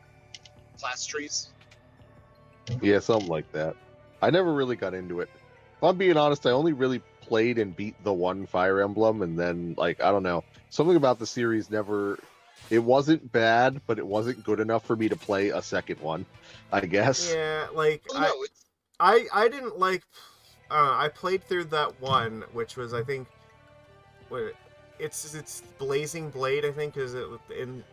class trees. Yeah, something like that. I never really got into it. If I'm being honest, I only really played and beat the one Fire Emblem, and then, like, I don't know. Something about the series never... It wasn't bad, but it wasn't good enough for me to play a second one, I guess. Yeah, like Well, no, it's I didn't like. I played through that one, which was I think, what it's Blazing Blade. I think because in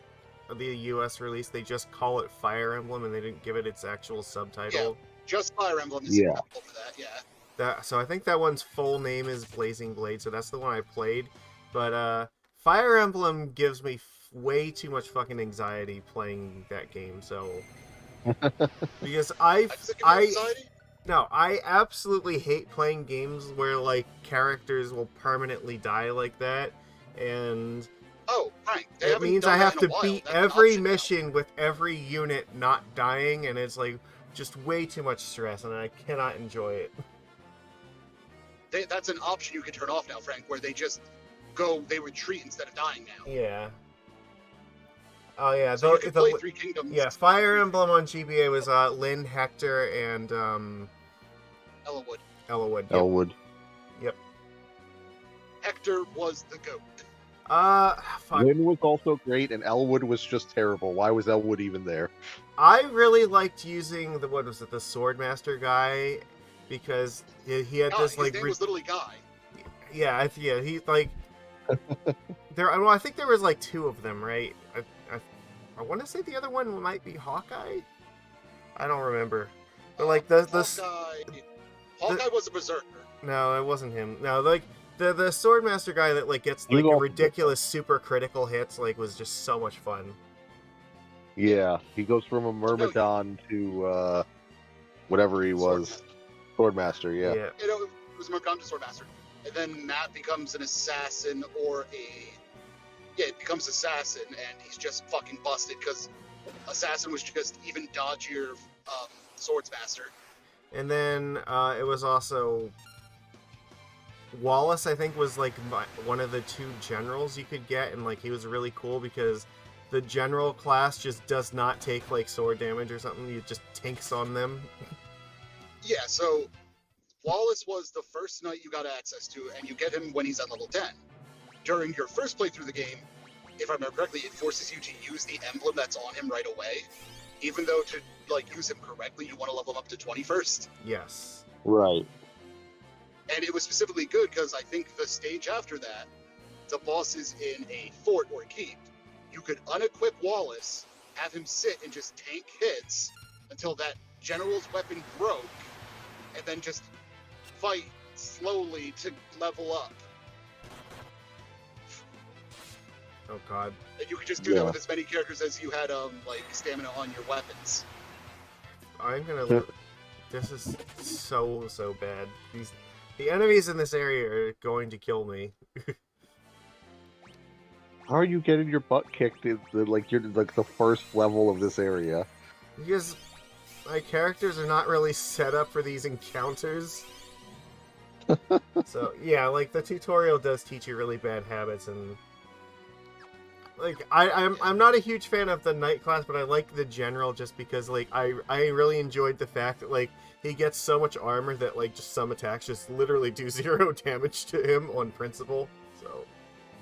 the U.S. release they just call it Fire Emblem and they didn't give it its actual subtitle. just Fire Emblem is Yeah. acceptable for that. Yeah. So I think that one's full name is Blazing Blade. So that's the one I played. But Fire Emblem gives me way too much fucking anxiety playing that game. So because Anxiety? No, I absolutely hate playing games where like characters will permanently die like that, and Oh, Frank, they it haven't means done I that have in to a while. beat That's an every option now. mission with every unit not dying, and it's like just way too much stress, and I cannot enjoy it. That's an option you can turn off now, Frank, where they retreat instead of dying now. Yeah. Oh yeah, So you can play Three Kingdoms. yeah. Fire Emblem on GBA was Lynn, Hector, and Ellawood. Ellawood. Yep. Elwood. Hector was the GOAT. Fuck. Lynn was also great, and Elwood was just terrible. Why was Elwood even there? I really liked using the Swordmaster guy, because he had this His like name was literally Guy. yeah he like I think there was like two of them, right? I want to say the other one might be Hawkeye. I don't remember, but like Hawkeye was a berserker. No, it wasn't him. No, like the Swordmaster guy that like gets He like was a also ridiculous super critical hits like was just so much fun. Yeah, he goes from a Myrmidon to whatever he was. Swordmaster, yeah. You know, it was Myrmidon to Swordmaster. And then Matt becomes an assassin it becomes assassin, and he's just fucking busted because assassin was just even dodgier swordsmaster. And then it was also Wallace, I think, was like one of the two generals you could get, and like he was really cool because the general class just does not take like sword damage or something. You just tanks on them. Yeah, so Wallace was the first knight you got access to, and you get him when he's at level 10. During your first playthrough of the game, if I remember correctly, it forces you to use the emblem that's on him right away, even though to like use him correctly, you want to level him up to 20 first. Yes. Right. And it was specifically good because I think the stage after that, the boss is in a fort or a keep. You could unequip Wallace, have him sit and just tank hits until that general's weapon broke, and then just fight slowly to level up. Oh god. And you could just do that with as many characters as you had like stamina on your weapons. I'm gonna. This is so bad. The enemies in this area are going to kill me. How are you getting your butt kicked in you're like the first level of this area? Because my characters are not really set up for these encounters. So yeah, like the tutorial does teach you really bad habits, and like I'm not a huge fan of the knight class, but I like the general just because like I really enjoyed the fact that like he gets so much armor that like just some attacks just literally do 0 damage to him on principle. So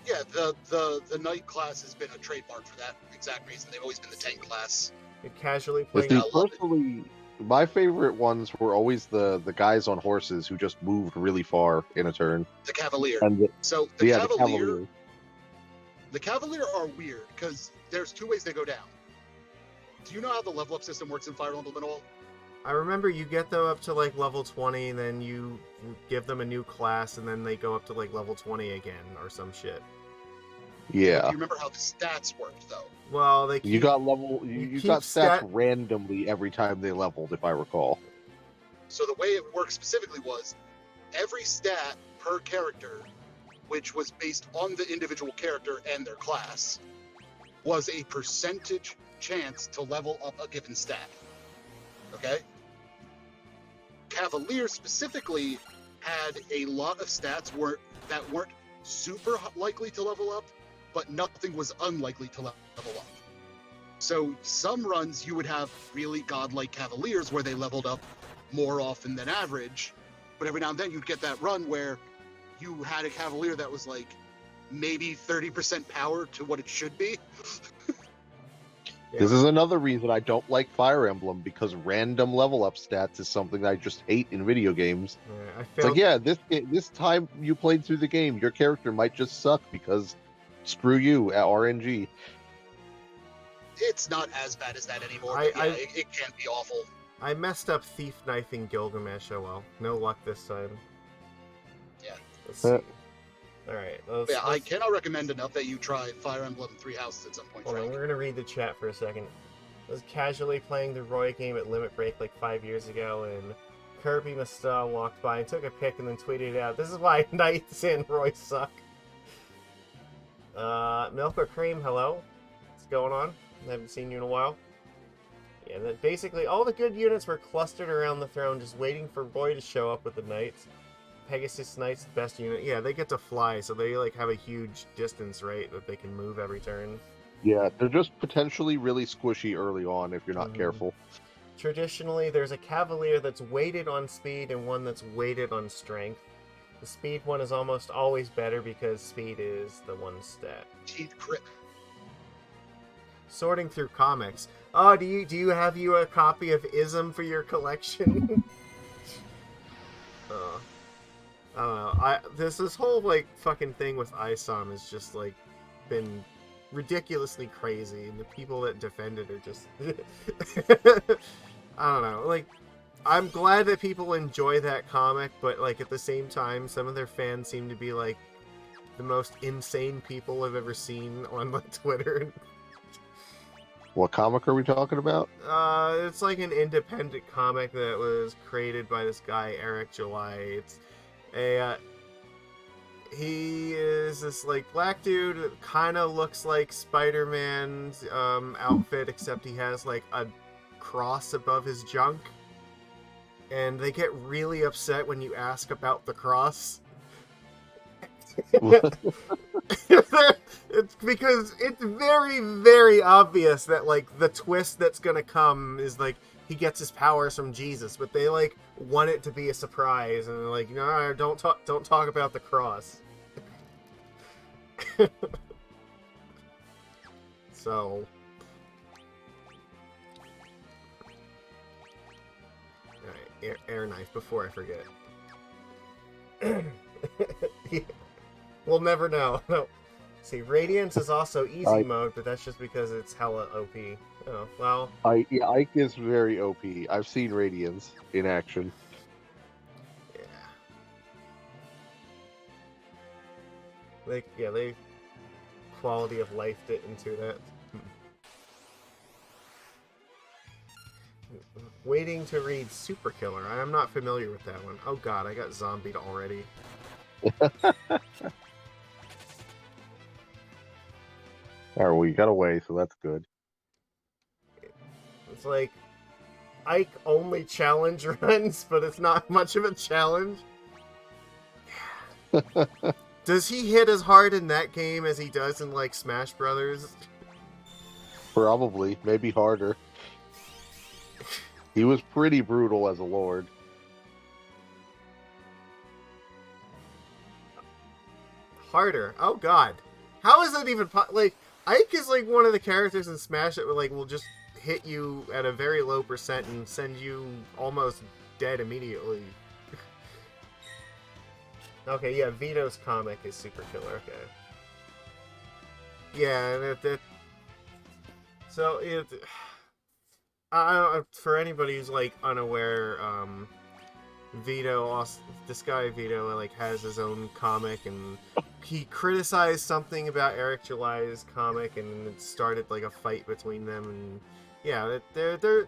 yeah, the knight class has been a trademark for that exact reason. They've always been the tank class. Casually playing. See, personally, my favorite ones were always the guys on horses who just moved really far in a turn. The Cavalier. And the the Cavalier. The Cavalier are weird because there's two ways they go down. Do you know how the level up system works in Fire Emblem at all? I remember you get them up to like level 20, and then you give them a new class, and then they go up to like level 20 again or some shit. Yeah. Do you remember how the stats worked though? Well, you got stats randomly every time they leveled, if I recall. So the way it worked specifically was every stat per character, which was based on the individual character and their class, was a percentage chance to level up a given stat. Okay? Cavalier specifically had a lot of stats that weren't super likely to level up, but nothing was unlikely to level up. So some runs you would have really godlike Cavaliers where they leveled up more often than average, but every now and then you'd get that run where you had a Cavalier that was like maybe 30% power to what it should be. Yeah. This is another reason I don't like Fire Emblem, because random level up stats is something I just hate in video games. Yeah, It's like, yeah, this time you played through the game, your character might just suck because screw you at RNG. It's not as bad as that anymore, but it can be awful. I messed up thief knifing Gilgamesh. Oh well, no luck this time. Yeah. Let's see. All right. I cannot recommend enough that you try Fire Emblem Three Houses at some point. Hold on, we're gonna read the chat for a second. I was casually playing the Roy game at Limit Break like 5 years ago, and Kirby Masta walked by and took a pic and then tweeted out, "This is why Knights and Roy suck." Milk or Cream, hello. What's going on? I haven't seen you in a while. Yeah, that basically all the good units were clustered around the throne, just waiting for Roy to show up with the Knights. Pegasus Knights, the best unit. Yeah, they get to fly, so they like have a huge distance, right, that they can move every turn. Yeah, they're just potentially really squishy early on if you're not careful. Traditionally, there's a Cavalier that's weighted on speed and one that's weighted on strength. The speed one is almost always better because speed is the one stat. Teeth crit. Sorting through comics. Oh, do you have a copy of Ism for your collection? I don't know. This whole like fucking thing with ISOM has just like been ridiculously crazy, and the people that defend it are just I don't know. Like, I'm glad that people enjoy that comic, but like at the same time, some of their fans seem to be like the most insane people I've ever seen on like Twitter. What comic are we talking about? It's like an independent comic that was created by this guy Eric July. It's he is this like black dude that kind of looks like Spider-Man's outfit, except he has like a cross above his junk, and they get really upset when you ask about the cross. It's because it's very, very obvious that like the twist that's gonna come is like he gets his powers from Jesus, but they like want it to be a surprise, and they're like, no, don't talk about the cross. So, all right, air knife before I forget. We'll never know. No. See, Radiance is also easy mode, but that's just because it's hella OP. Oh, well. Ike is very OP. I've seen Radiance in action. Yeah. They quality of life it into that. Waiting to read Super Killer. I am not familiar with that one. Oh god, I got zombied already. Alright, well, you got away, so that's good. It's like Ike only challenge runs, but it's not much of a challenge. Does he hit as hard in that game as he does in like Smash Brothers? Probably, maybe harder. He was pretty brutal as a lord. Harder? Oh god. How is that even like Ike is like one of the characters in Smash that will just hit you at a very low percent and send you almost dead immediately. Okay, yeah, Vito's comic is Super Killer, okay. Yeah, so for anybody who's like unaware, Vito also, this guy Vito like has his own comic, and he criticized something about Eric July's comic, and it started like a fight between them. And yeah, they're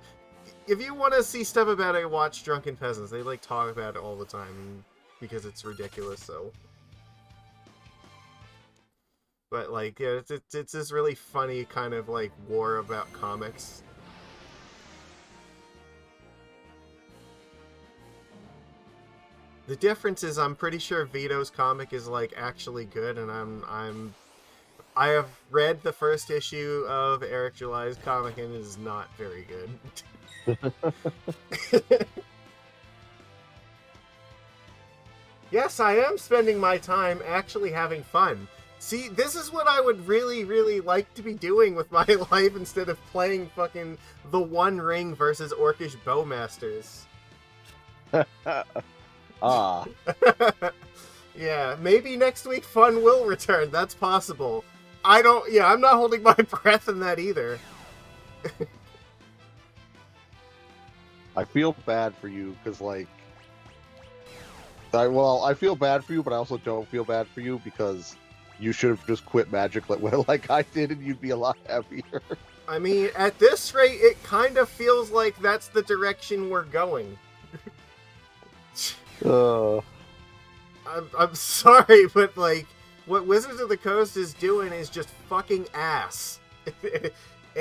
if you want to see stuff about it, watch Drunken Peasants. They like talk about it all the time because it's ridiculous. So But like, yeah, it's this really funny kind of like war about comics. The difference is I'm pretty sure Vito's comic is like actually good, and I have read the first issue of Eric July's comic and it is not very good. Yes, I am spending my time actually having fun. See, this is what I would really, really like to be doing with my life instead of playing fucking The One Ring versus Orcish Bowmasters. Ah, Yeah, maybe next week fun will return. That's possible. I'm not holding my breath in that either. I feel bad for you because, like, I feel bad for you, but I also don't feel bad for you because you should have just quit Magic like I did, and you'd be a lot happier. I mean, at this rate, it kind of feels like that's the direction we're going. I'm sorry, but like, what Wizards of the Coast is doing is just fucking ass.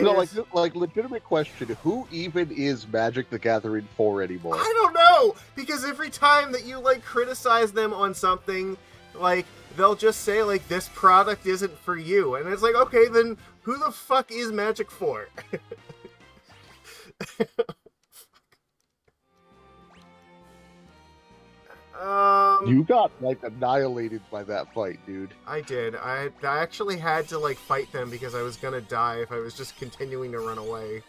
No, like legitimate question: who even is Magic the Gathering for anymore? I don't know, because every time that you like criticize them on something, like they'll just say like this product isn't for you, and it's like, okay, then who the fuck is Magic for? You got like annihilated by that fight, dude. I did. I actually had to like fight them because I was gonna die if I was just continuing to run away.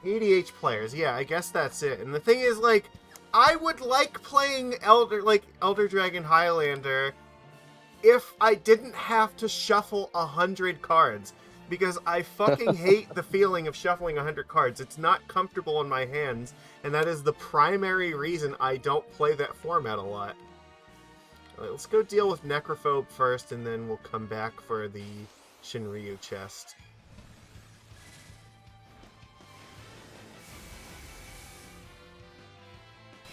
EDH players, yeah, I guess that's it. And the thing is, like, I would like playing Elder Dragon Highlander if I didn't have to shuffle 100 cards. Because I fucking hate the feeling of shuffling 100 cards. It's not comfortable in my hands, and that is the primary reason I don't play that format a lot. Alright, let's go deal with Necrophobe first, and then we'll come back for the Shinryu chest.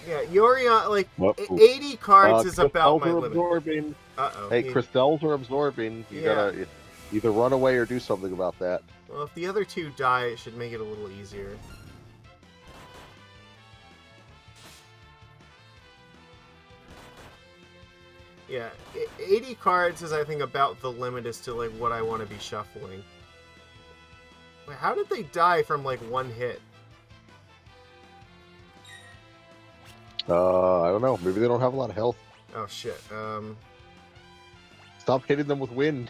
Yeah, Yorion, like, 80 cards is about my limit. Absorbing. Uh-oh. Hey, crystals are absorbing. You gotta either run away or do something about that. Well, if the other two die, it should make it a little easier. Yeah, 80 cards is, I think, about the limit as to, like, what I want to be shuffling. Wait, how did they die from, like, one hit? I don't know. Maybe they don't have a lot of health. Oh, shit. Stop hitting them with wind.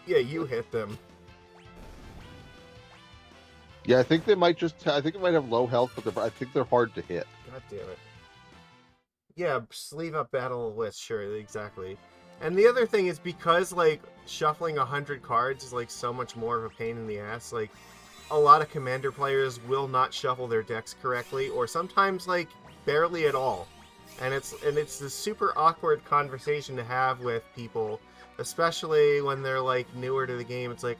Yeah, you hit them. Yeah, I think they might I think they might have low health, but I think they're hard to hit. God damn it. Yeah, sleeve up Battle List, sure, exactly. And the other thing is, because, like, shuffling 100 cards is, like, so much more of a pain in the ass, like, a lot of Commander players will not shuffle their decks correctly, or sometimes, like, barely at all. And it's this super awkward conversation to have with people, especially when they're, like, newer to the game. It's like,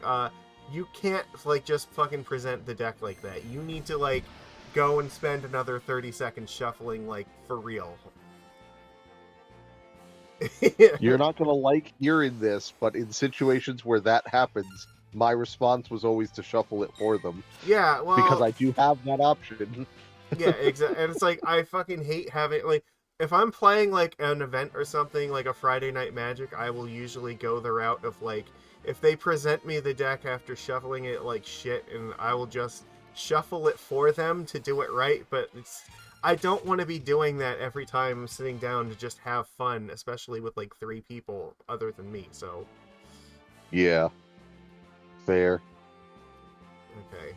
you can't, like, just fucking present the deck like that. You need to, like, go and spend another 30 seconds shuffling, like, for real. You're not going to like hearing this, but in situations where that happens, my response was always to shuffle it for them. Yeah, well... because I do have that option. Yeah, exactly. And it's like, I fucking hate having, like, if I'm playing, like, an event or something, like a Friday Night Magic, I will usually go the route of, like, if they present me the deck after shuffling it like shit, and I will just shuffle it for them to do it right, but I don't want to be doing that every time I'm sitting down to just have fun, especially with, like, 3 people other than me, so... Yeah. Fair. Okay.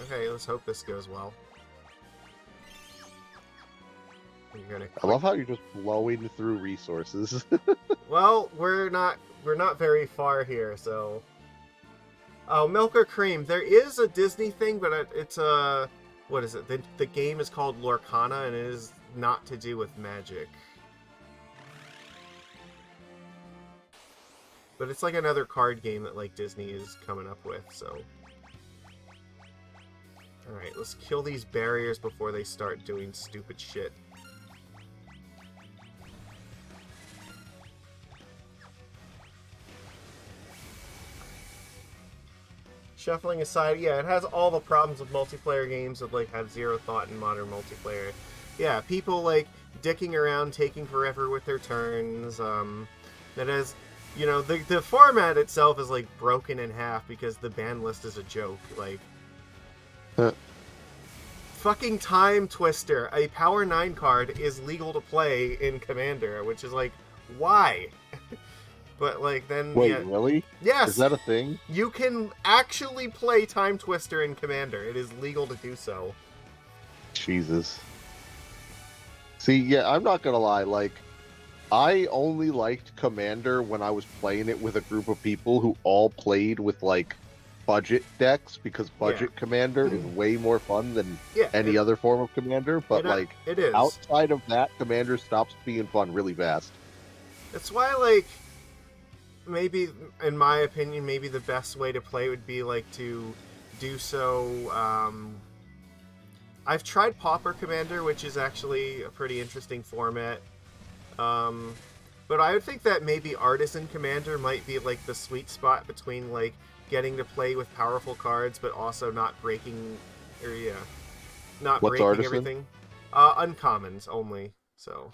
Okay, let's hope this goes well. I love how you're just blowing through resources. Well, we're not very far here, so... Oh, Milk or Cream. There is a Disney thing, but it's a... What is it? The game is called Lorcana, and it is not to do with magic. But it's like another card game that, like, Disney is coming up with, so... Alright, let's kill these barriers before they start doing stupid shit. Shuffling aside, yeah, it has all the problems of multiplayer games that, like, have zero thought in modern multiplayer. Yeah, people, like, dicking around, taking forever with their turns, that has, you know, the format itself is, like, broken in half because the ban list is a joke, like... Fucking Time Twister, a Power 9 card, is legal to play in Commander, which is, like, why? But, like, then... Wait, yeah, really? yes! Is that a thing? You can actually play Time Twister in Commander. It is legal to do so. Jesus. See, yeah, I'm not gonna lie, like, I only liked Commander when I was playing it with a group of people who all played with, like, budget decks, because budget Commander is way more fun than any other form of Commander, but, like, it is. outside of that, Commander stops being fun really fast. That's why, like, maybe, in my opinion, maybe the best way to play would be, like, to do so, I've tried Pauper Commander, which is actually a pretty interesting format. But I would think that maybe Artisan Commander might be, like, the sweet spot between, like, getting to play with powerful cards, but also not breaking, not What's breaking Artisan? everything. Uncommons only, so.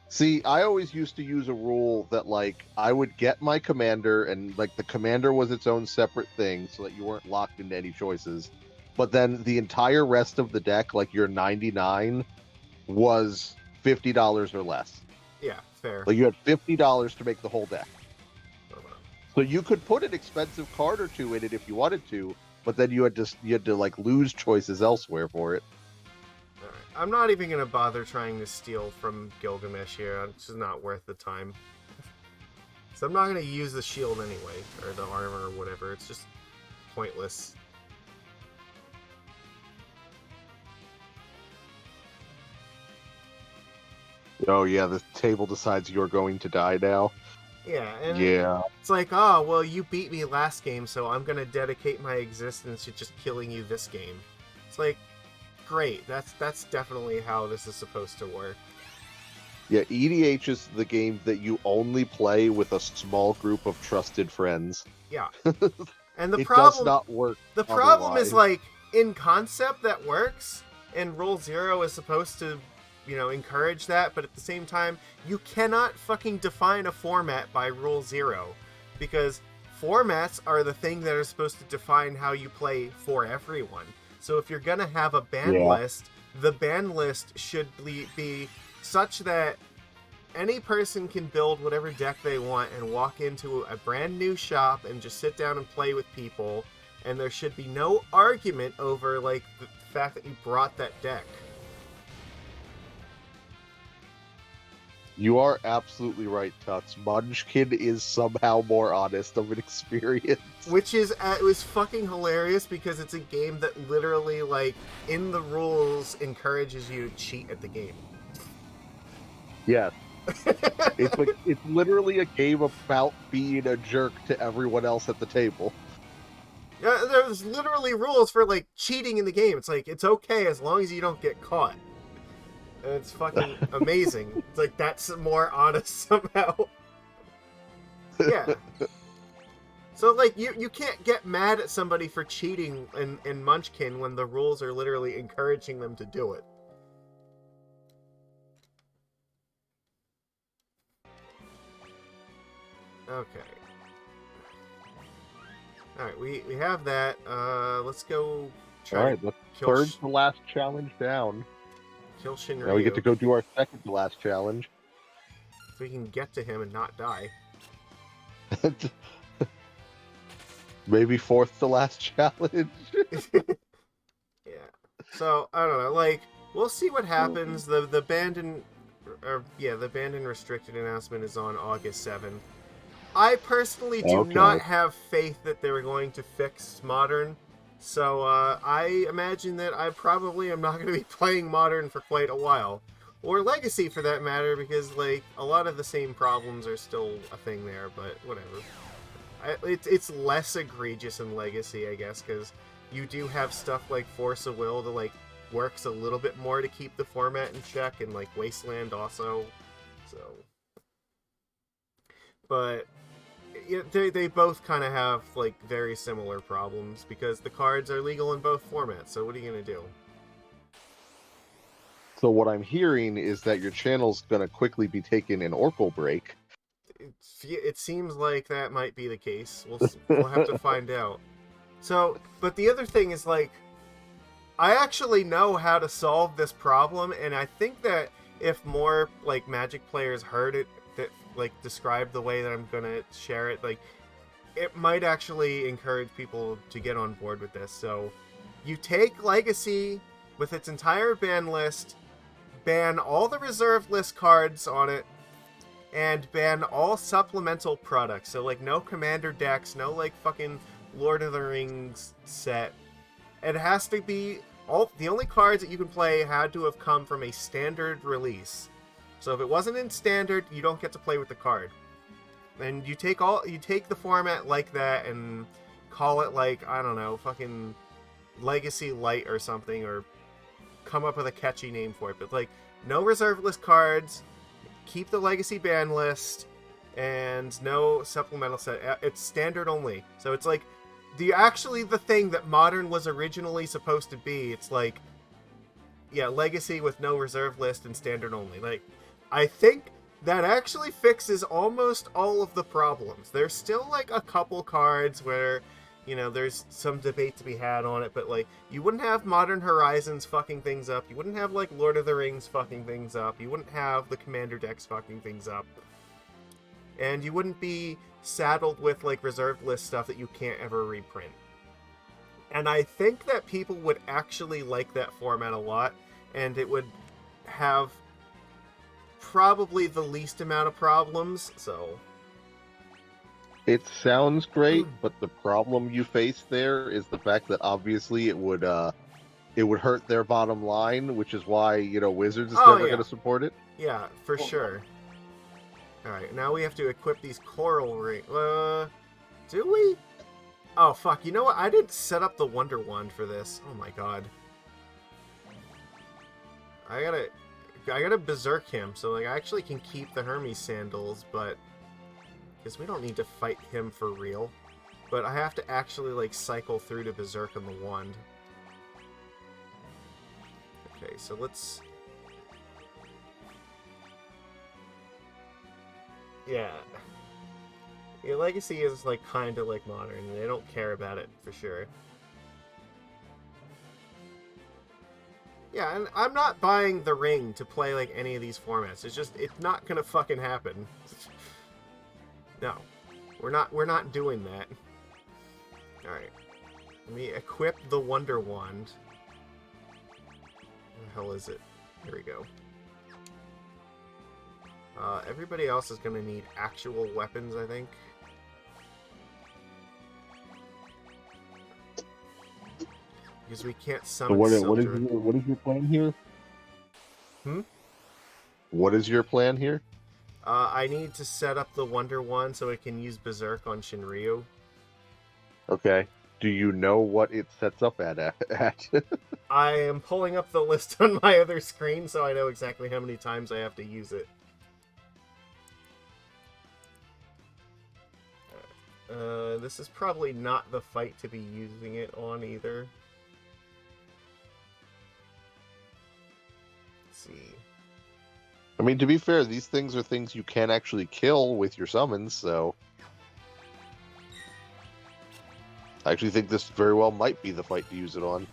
See, I always used to use a rule that, like, I would get my Commander, and, like, the Commander was its own separate thing, so that you weren't locked into any choices. But then the entire rest of the deck, like your 99, was $50 or less. Yeah, fair. Like, you had $50 to make the whole deck. So you could put an expensive card or two in it if you wanted to, but then you had to like lose choices elsewhere for it. All right. I'm not even gonna bother trying to steal from Gilgamesh here. It's just not worth the time. So I'm not gonna use the shield anyway, or the armor or whatever. It's just pointless. Oh yeah, the table decides you're going to die now. Yeah, and yeah, it's like, oh, well, you beat me last game, so I'm gonna dedicate my existence to just killing you this game. It's like, great, that's definitely how this is supposed to work. Yeah, EDH is the game that you only play with a small group of trusted friends. Yeah. And the it problem does not work. The problem otherwise. is, like, in concept that works, and Rule Zero is supposed to, you know, encourage that, but at the same time, you cannot fucking define a format by Rule Zero, because formats are the thing that are supposed to define how you play for everyone. So if you're gonna have a ban list, the ban list should be such that any person can build whatever deck they want and walk into a brand new shop and just sit down and play with people, and there should be no argument over, like, the fact that you brought that deck. You are absolutely right, Tux. Munchkin is somehow more honest of an experience. Which is, it was fucking hilarious because it's a game that literally, like, in the rules, encourages you to cheat at the game. Yes. It's literally a game about being a jerk to everyone else at the table. Yeah, there's literally rules for, like, cheating in the game. It's like, it's okay as long as you don't get caught. And it's fucking amazing. It's like, that's more honest somehow. Yeah. So, like, you can't get mad at somebody for cheating in Munchkin when the rules are literally encouraging them to do it. Okay. Alright, we have that. Let's go try Alright, to let's kill third to last challenge down. Kill Shinryu. Now we get to go do our second to last challenge. If we can get to him and not die. Maybe fourth to last challenge. Yeah. So, I don't know, like, we'll see what happens. The banned and restricted announcement is on August 7th. I personally do not have faith that they're going to fix Modern. So, I imagine that I probably am not going to be playing Modern for quite a while. Or Legacy, for that matter, because, like, a lot of the same problems are still a thing there, but whatever. It's less egregious in Legacy, I guess, because you do have stuff like Force of Will that like works a little bit more to keep the format in check, and like Wasteland also. So, but yeah, they both kind of have like very similar problems because the cards are legal in both formats. So what are you gonna do? So what I'm hearing is that your channel's going to quickly be taking an Oracle break. It seems like that might be the case. We'll have to find out. So, but the other thing is like, I actually know how to solve this problem, and I think that if more like Magic players heard it, that like describe the way that I'm gonna share it, like it might actually encourage people to get on board with this. So, you take Legacy with its entire ban list, ban all the reserve list cards on it, and ban all supplemental products. So like no commander decks, no like fucking Lord of the Rings set. It has to be the only cards that you can play had to have come from a standard release. So if it wasn't in standard, you don't get to play with the card. And you take the format like that and call it like, I don't know, fucking Legacy Light or something, or come up with a catchy name for it. But like no reserve list cards, keep the Legacy ban list, and no supplemental set. It's standard only. So it's like the thing that Modern was originally supposed to be. It's like, yeah, Legacy with no reserve list and standard only. Like, I think that actually fixes almost all of the problems. There's still like a couple cards where, you know, there's some debate to be had on it, but like, you wouldn't have Modern Horizons fucking things up. You wouldn't have like Lord of the Rings fucking things up. You wouldn't have the Commander decks fucking things up. And you wouldn't be saddled with like reserved list stuff that you can't ever reprint. And I think that people would actually like that format a lot, and it would have probably the least amount of problems, so... It sounds great, but the problem you face there is the fact that obviously it would hurt their bottom line, which is why, you know, Wizards is never going to support it. Yeah, for sure. Alright, now we have to equip these coral rings. Do we? Oh, fuck. You know what? I didn't set up the Wonder Wand for this. Oh my god. I gotta berserk him, so like I actually can keep the Hermes sandals, but... because we don't need to fight him for real. But I have to actually like cycle through to berserk on the wand. Okay, so let's... yeah. Your Legacy is like kind of like Modern, and they don't care about it for sure. Yeah, and I'm not buying the ring to play like any of these formats. It's not gonna fucking happen. No. We're not doing that. Alright. Let me equip the Wonder Wand. Where the hell is it? Here we go. Everybody else is gonna need actual weapons, I think. Because we can't summon what is your plan here? What is your plan here? I need to set up the Wonder Wand so it can use Berserk on Shinryu. Okay. Do you know what it sets up at? I am pulling up the list on my other screen so I know exactly how many times I have to use it. This is probably not the fight to be using it on either. Let's see. I mean, to be fair, these things are things you can actually kill with your summons, so... I actually think this very well might be the fight to use it on.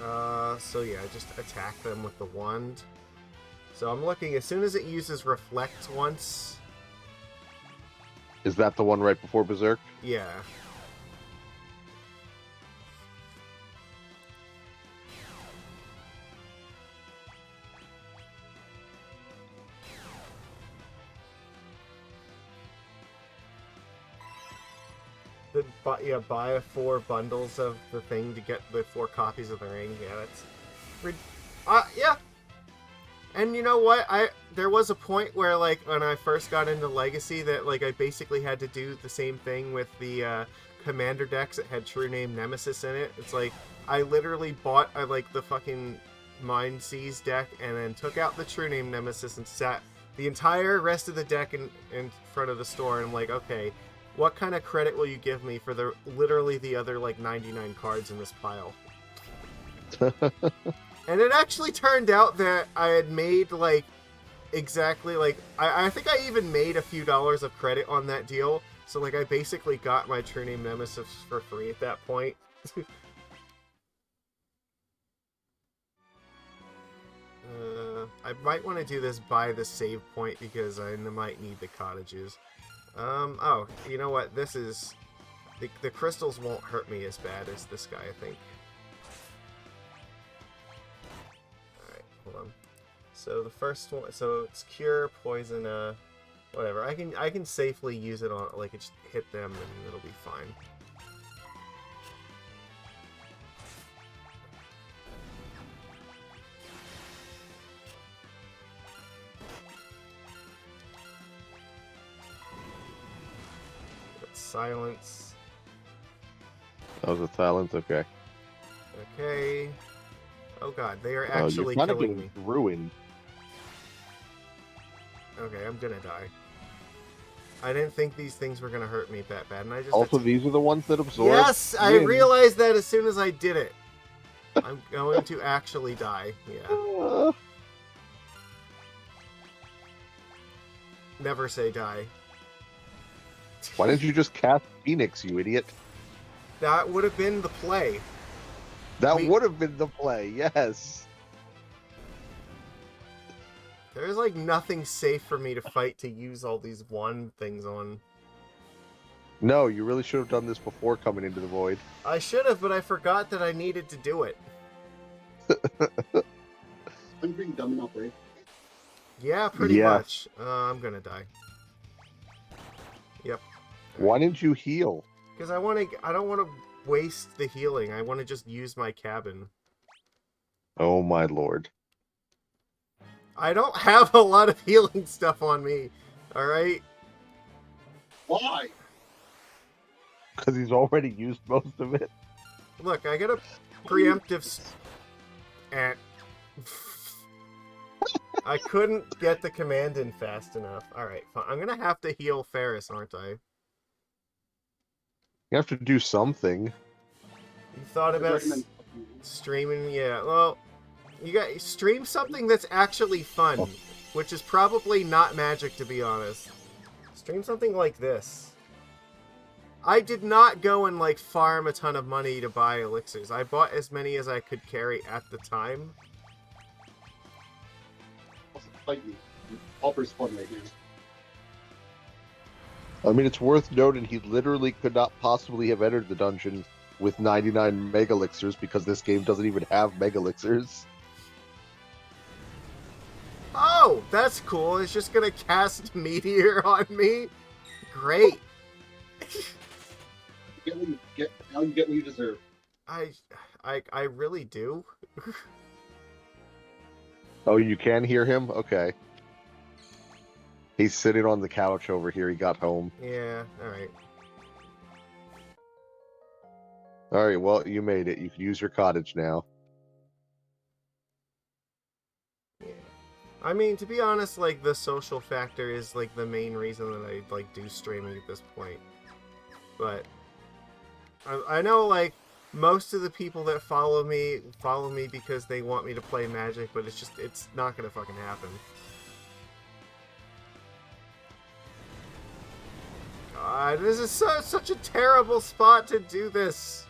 Alright. So yeah, just attack them with the wand. So I'm looking, as soon as it uses Reflect once... Is that the one right before Berserk? Yeah. Buy 4 bundles of the thing to get the 4 copies of the ring. Yeah, that's... yeah. And you know what? There was a point where, like, when I first got into Legacy that, like, I basically had to do the same thing with the commander decks that had True Name Nemesis in it. It's like, I literally bought like the fucking Mind Seize deck and then took out the True Name Nemesis and sat the entire rest of the deck in front of the store, and I'm like, okay, what kind of credit will you give me for the literally the other like 99 cards in this pile? And it actually turned out that I had made like exactly like I think I even made a few dollars of credit on that deal. So like I basically got my True Name Nemesis for free at that point. I might want to do this by the save point because I might need the cottages. Oh, you know what? This is... The crystals won't hurt me as bad as this guy, I think. Alright, hold on. So the first one... So it's Cure, Poison, whatever. I can safely use it on... Like, just hit them and it'll be fine. Silence. That was a silence, okay. Okay. Oh god, they are actually you're killing me. Ruined. Okay, I'm gonna die. I didn't think these things were gonna hurt me that bad, and I just... Also, these are the ones that absorb. Yes! I realized that as soon as I did it. I'm going to actually die. Yeah. Never say die. Why didn't you just cast Phoenix, you idiot? That would have been the play. That would have been the play, yes. There's like nothing safe for me to fight to use all these wand things on. No, you really should have done this before coming into the void. I should have, but I forgot that I needed to do it. I'm being dumb enough, right? Yeah, pretty much. I'm gonna die. Yep. Why didn't you heal? Because I don't want to waste the healing. I want to just use my cabin. Oh my lord. I don't have a lot of healing stuff on me. Alright? Why? Because he's already used most of it. Look, I got a preemptive... I couldn't get the command in fast enough. Alright, fine. I'm gonna have to heal Ferris, aren't I? You have to do something. You thought about streaming? Yeah, well, you got stream something that's actually fun, which is probably not Magic, to be honest. Stream something like this. I did not go and, like, farm a ton of money to buy elixirs. I bought as many as I could carry at the time. Fight me. Pauper's fun right now. I mean, it's worth noting he literally could not possibly have entered the dungeon with 99 Mega Elixirs because this game doesn't even have Mega Elixirs. Oh, that's cool. It's just gonna cast Meteor on me? Great. Now you get what you deserve. I really do. Oh, you can hear him? Okay. He's sitting on the couch over here. He got home. Yeah, alright. Alright, well, you made it. You can use your cottage now. Yeah. I mean, to be honest, like, the social factor is, like, the main reason that I, like, do streaming at this point. But I know, like, most of the people that follow me because they want me to play Magic, but it's not gonna fucking happen. God, this is such a terrible spot to do this.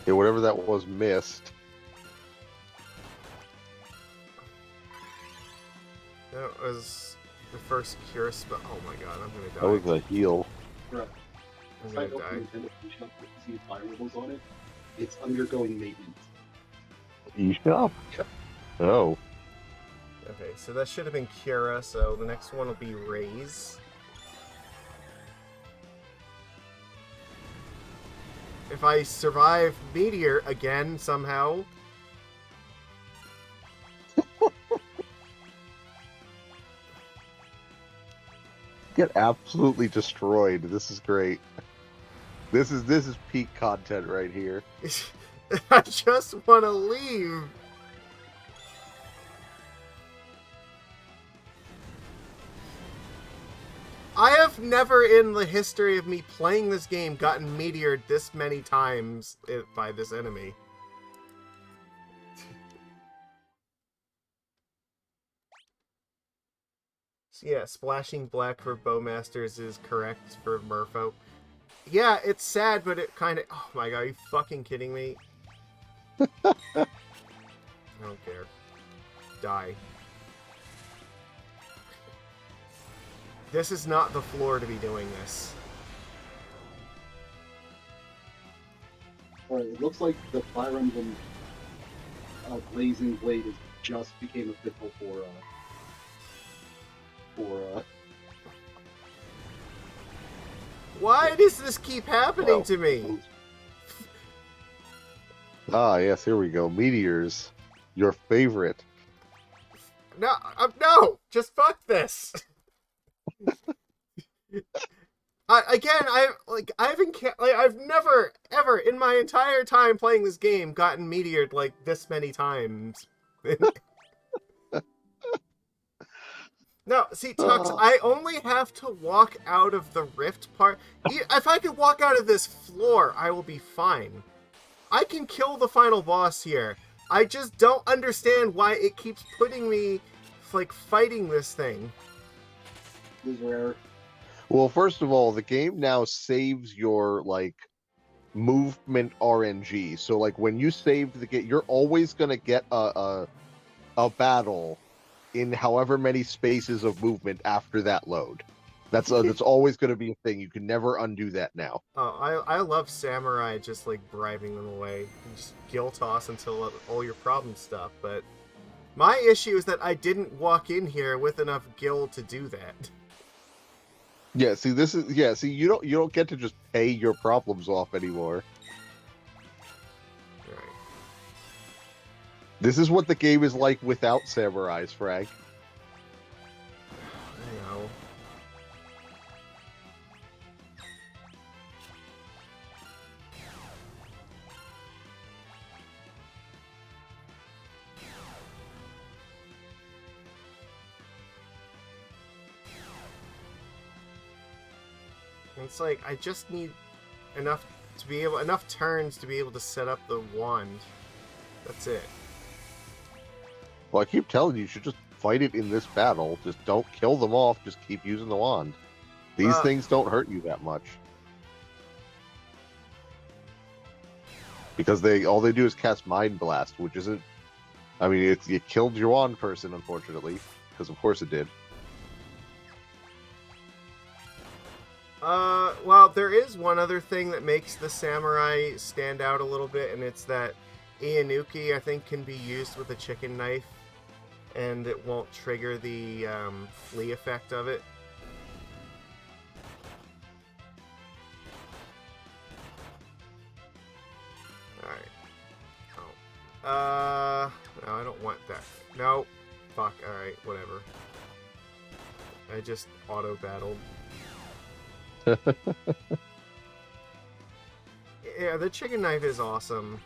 Yeah, whatever that was missed. That was the first cure spell. Oh my god, I'm gonna die. That was a heal. Bruh. I'm If gonna I open die. Nintendo eShop to see fire rubles on it, it's undergoing maintenance. eShop? Yep. Oh. Okay, so that should have been Cura, so the next one will be Raise. If I survive Meteor again somehow. get absolutely destroyed. This is great. This is peak content right here. I just want to leave. I have never in the history of me playing this game gotten meteored this many times by this enemy. So yeah, splashing black for Bowmasters is correct for Merfolk. Yeah, it's sad, but it kind of... Oh my god, are you fucking kidding me? I don't care. Die. This is not the floor to be doing this. Alright, it looks like the Fire Emblem Blazing Blade just became official for Why does this keep happening to me? Ah, yes, here we go. Meteors. Your favorite. No, no! Just fuck this! I've never, ever, in my entire time playing this game, gotten meteored like this many times. No, see, Tux, I only have to walk out of the rift part. If I can walk out of this floor, I will be fine. I can kill the final boss here. I just don't understand why it keeps putting me, like, fighting this thing. This is rare. Well, first of all, the game now saves your, like, movement RNG. So, like, when you save the game, you're always going to get a battle in however many spaces of movement after that load. That's always going to be a thing. You can never undo that now. Oh, I love Samurai just, like, bribing them away. You just gill toss until all your problems stop, but my issue is that I didn't walk in here with enough gil to do that. Yeah, see, you don't get to just pay your problems off anymore. Right. This is what the game is like without samurais, Frank. I know. It's like, I just need enough turns to be able to set up the wand. That's it. Well, I keep telling you, you should just fight it in this battle. Just don't kill them off. Just keep using the wand. These things don't hurt you that much. Because all they do is cast Mind Blast, which isn't... I mean, it killed your wand person, unfortunately. Because of course it did. Well, there is one other thing that makes the samurai stand out a little bit, and it's that Ianuki, I think, can be used with a chicken knife, and it won't trigger the flea effect of it. Alright. Oh. No, I don't want that. No. Fuck, alright, whatever. I just auto-battled. Yeah, the chicken knife is awesome.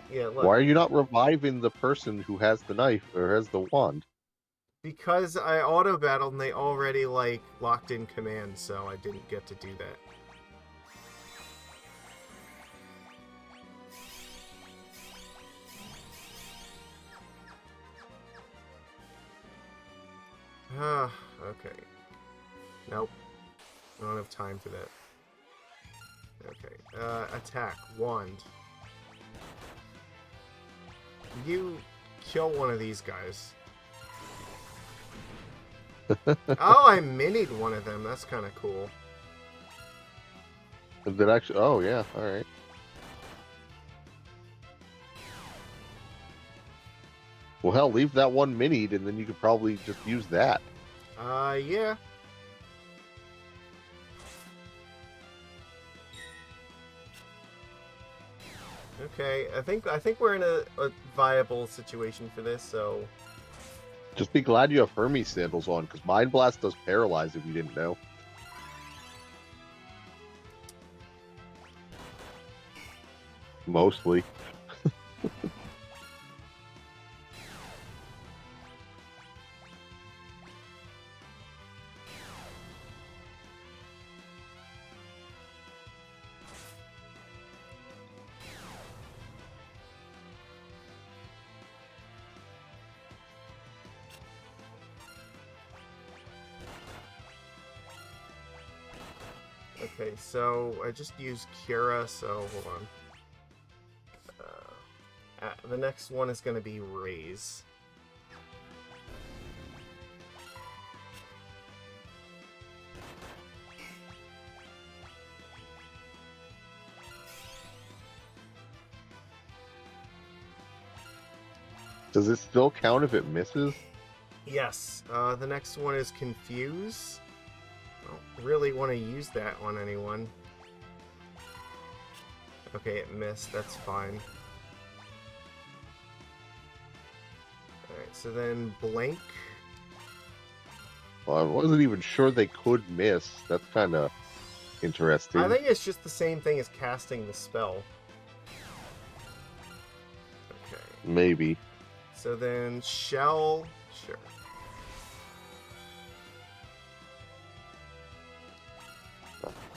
Yeah, look. Why are you not reviving the person who has the knife or has the wand? Because I auto-battled and they already, like, locked in command, so I didn't get to do that. Okay. Nope. I don't have time for that. Okay. Attack. Wand. You kill one of these guys. Oh, I minied one of them. That's kind of cool. Did actually? Oh yeah. All right. Well, hell, leave that one minied, and then you could probably just use that. Yeah. Okay, I think we're in a viable situation for this, so Just be glad you have Hermes sandals on, because Mind Blast does paralyze if you didn't know. Mostly. Okay, so I just used Kira, so hold on. The next one is going to be Raise. Does it still count if it misses? Yes, the next one is Confuse. I don't really want to use that on anyone. Okay, it missed. That's fine. Alright, so then Blank. Well, I wasn't even sure they could miss. That's kind of interesting. I think it's just the same thing as casting the spell. Okay. Maybe. So then Shell. Sure.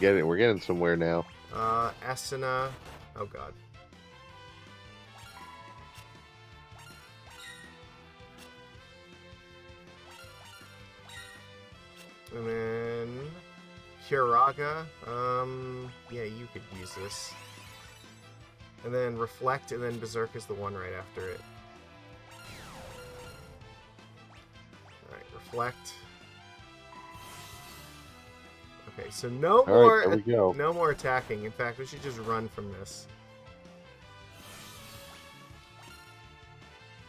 We're getting somewhere now. Asuna. Oh god. And then Kiraga. Yeah, you could use this. And then Reflect, and then Berserk is the one right after it. Alright, Reflect. Okay, so no more There we go. no more attacking. In fact, we should just run from this.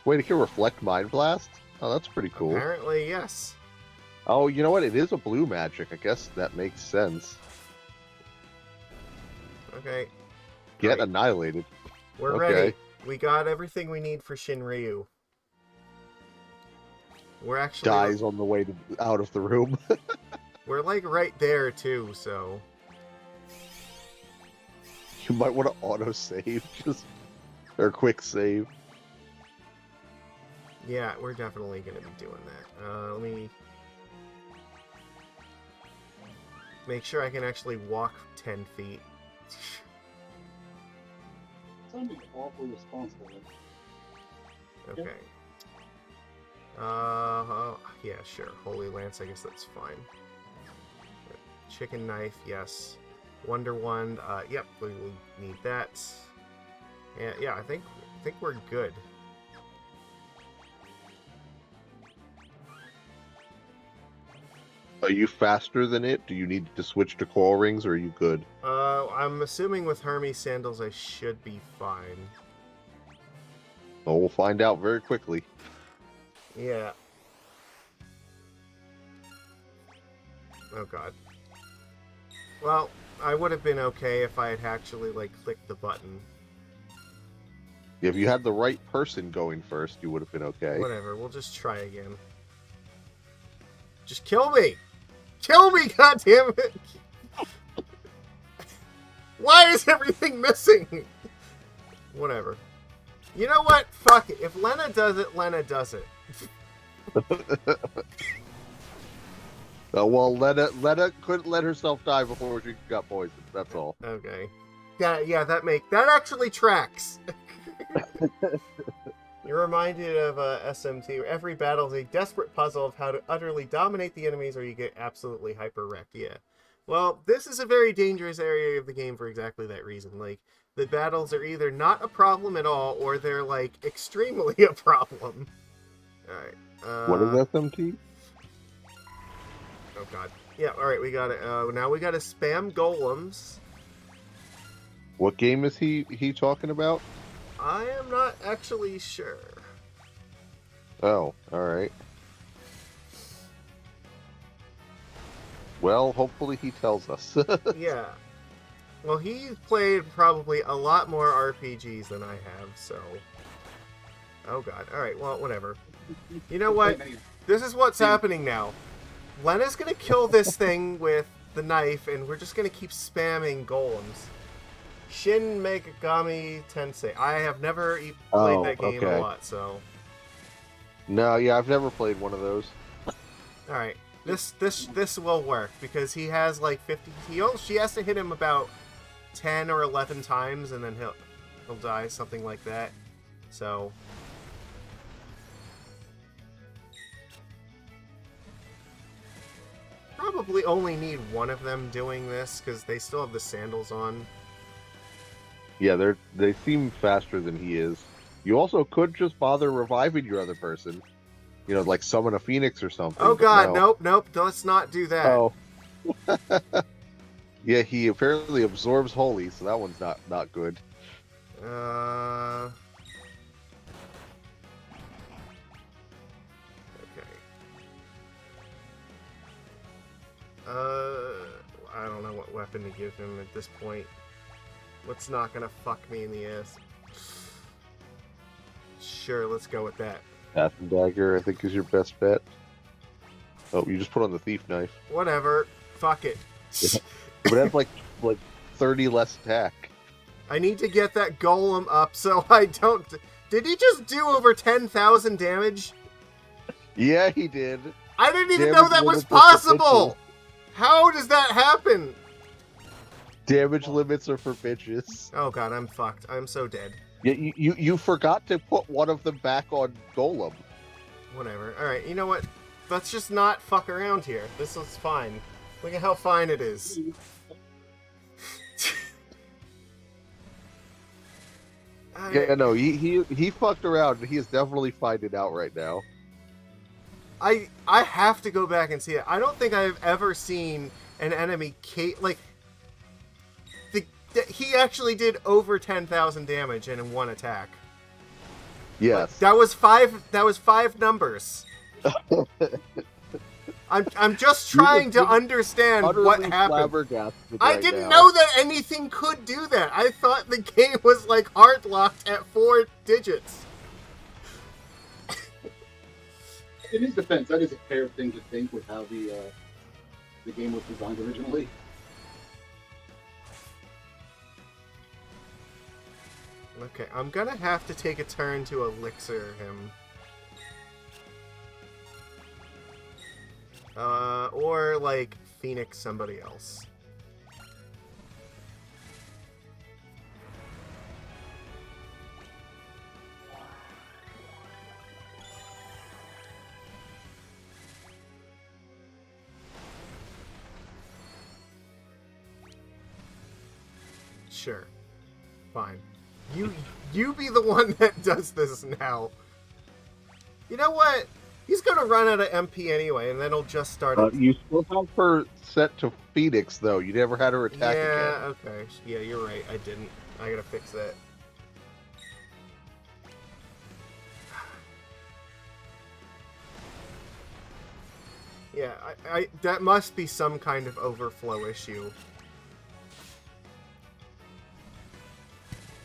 Wait, it can reflect Mind Blast? Oh, that's pretty cool. Apparently, yes. Oh, you know what? It is a blue magic. I guess that makes sense. Okay. Get Right. annihilated. We're Okay. ready. We got everything we need for Shinryu. We're actually Dies on the way out of the room. we're like right there too, so You might want to auto save, or quick save. yeah, we're definitely gonna be doing that. Let me make sure I can actually walk 10 feet. Sounding awfully responsible. Okay. Yeah, sure. Holy Lance, I guess that's fine. Chicken Knife, yes. Wonder Wand, yep, we will need that. And yeah, I think we're good. Are you faster than it? Do you need to switch to coil rings, or are you good? I'm assuming with Hermes sandals I should be fine. Oh, we'll find out very quickly. Yeah. Oh god. Well, I would have been okay if I had actually, like, clicked the button. If you had the right person going first, you would have been okay. Whatever, we'll just try again. Just kill me! Kill me, goddammit! Why is everything missing? Whatever. You know what? Fuck it. If Lena does it, Lena does it. Well, Lena couldn't let herself die before she got poisoned. That's all. Okay. Yeah, that actually tracks. You're reminded of SMT, where every battle is a desperate puzzle of how to utterly dominate the enemies or you get absolutely hyper-wrecked. Yeah. Well, this is a very dangerous area of the game for exactly that reason. Like, the battles are either not a problem at all, or they're, like, extremely a problem. Alright. What is SMT? Oh, God. Yeah, alright, we got it. Now we gotta spam golems. What game is he talking about? I am not actually sure. Oh, alright. Well, hopefully he tells us. Yeah. Well, he played probably a lot more RPGs than I have, so... Oh god. Alright, well, whatever. You know what? This is what's happening now. Lena's gonna kill this thing with the knife, and we're just gonna keep spamming golems. Shin Megami Tensei. I have never played that game a lot, so... No, yeah, I've never played one of those. Alright. This will work, because he has like 50... She has to hit him about 10 or 11 times, and then he'll die, something like that. So... Probably only need one of them doing this, because they still have the sandals on. Yeah, they seem faster than he is. You also could just bother reviving your other person. You know, like summon a phoenix or something. Oh god, no. nope, let's not do that. Oh. Yeah, he apparently absorbs holy, so that one's not good. Okay. I don't know what weapon to give him at this point. What's not gonna fuck me in the ass? Sure, let's go with that. Path and Dagger, I think, is your best bet. Oh, you just put on the Thief Knife. Whatever. Fuck it. But that's like 30 less attack. I need to get that golem up so I don't... Did he just do over 10,000 damage? Yeah, he did. I didn't even know that was possible! How does that happen? Damage limits are for bitches. Oh god, I'm fucked. I'm so dead. Yeah, you forgot to put one of them back on Golem. Whatever. Alright, you know what? Let's just not fuck around here. This is fine. Look at how fine it is. Yeah, no, he fucked around, and he is definitely finding out right now. I have to go back and see it. I don't think I've ever seen an enemy he actually did over 10,000 damage in one attack. Yes. That was five numbers. I'm just trying to understand what happened. I didn't know that anything could do that. I thought the game was like hard locked at 4 digits. In his defense, that is a fair thing to think with how the game was designed originally. Okay, I'm gonna have to take a turn to elixir him. Or, like, Phoenix somebody else. Sure. Fine. You be the one that does this now. You know what? He's gonna run out of MP anyway, and then he'll just start. You still have her set to Phoenix, though. You never had her attack again. Yeah. Okay. Yeah, you're right. I didn't. I gotta fix that. Yeah. That must be some kind of overflow issue.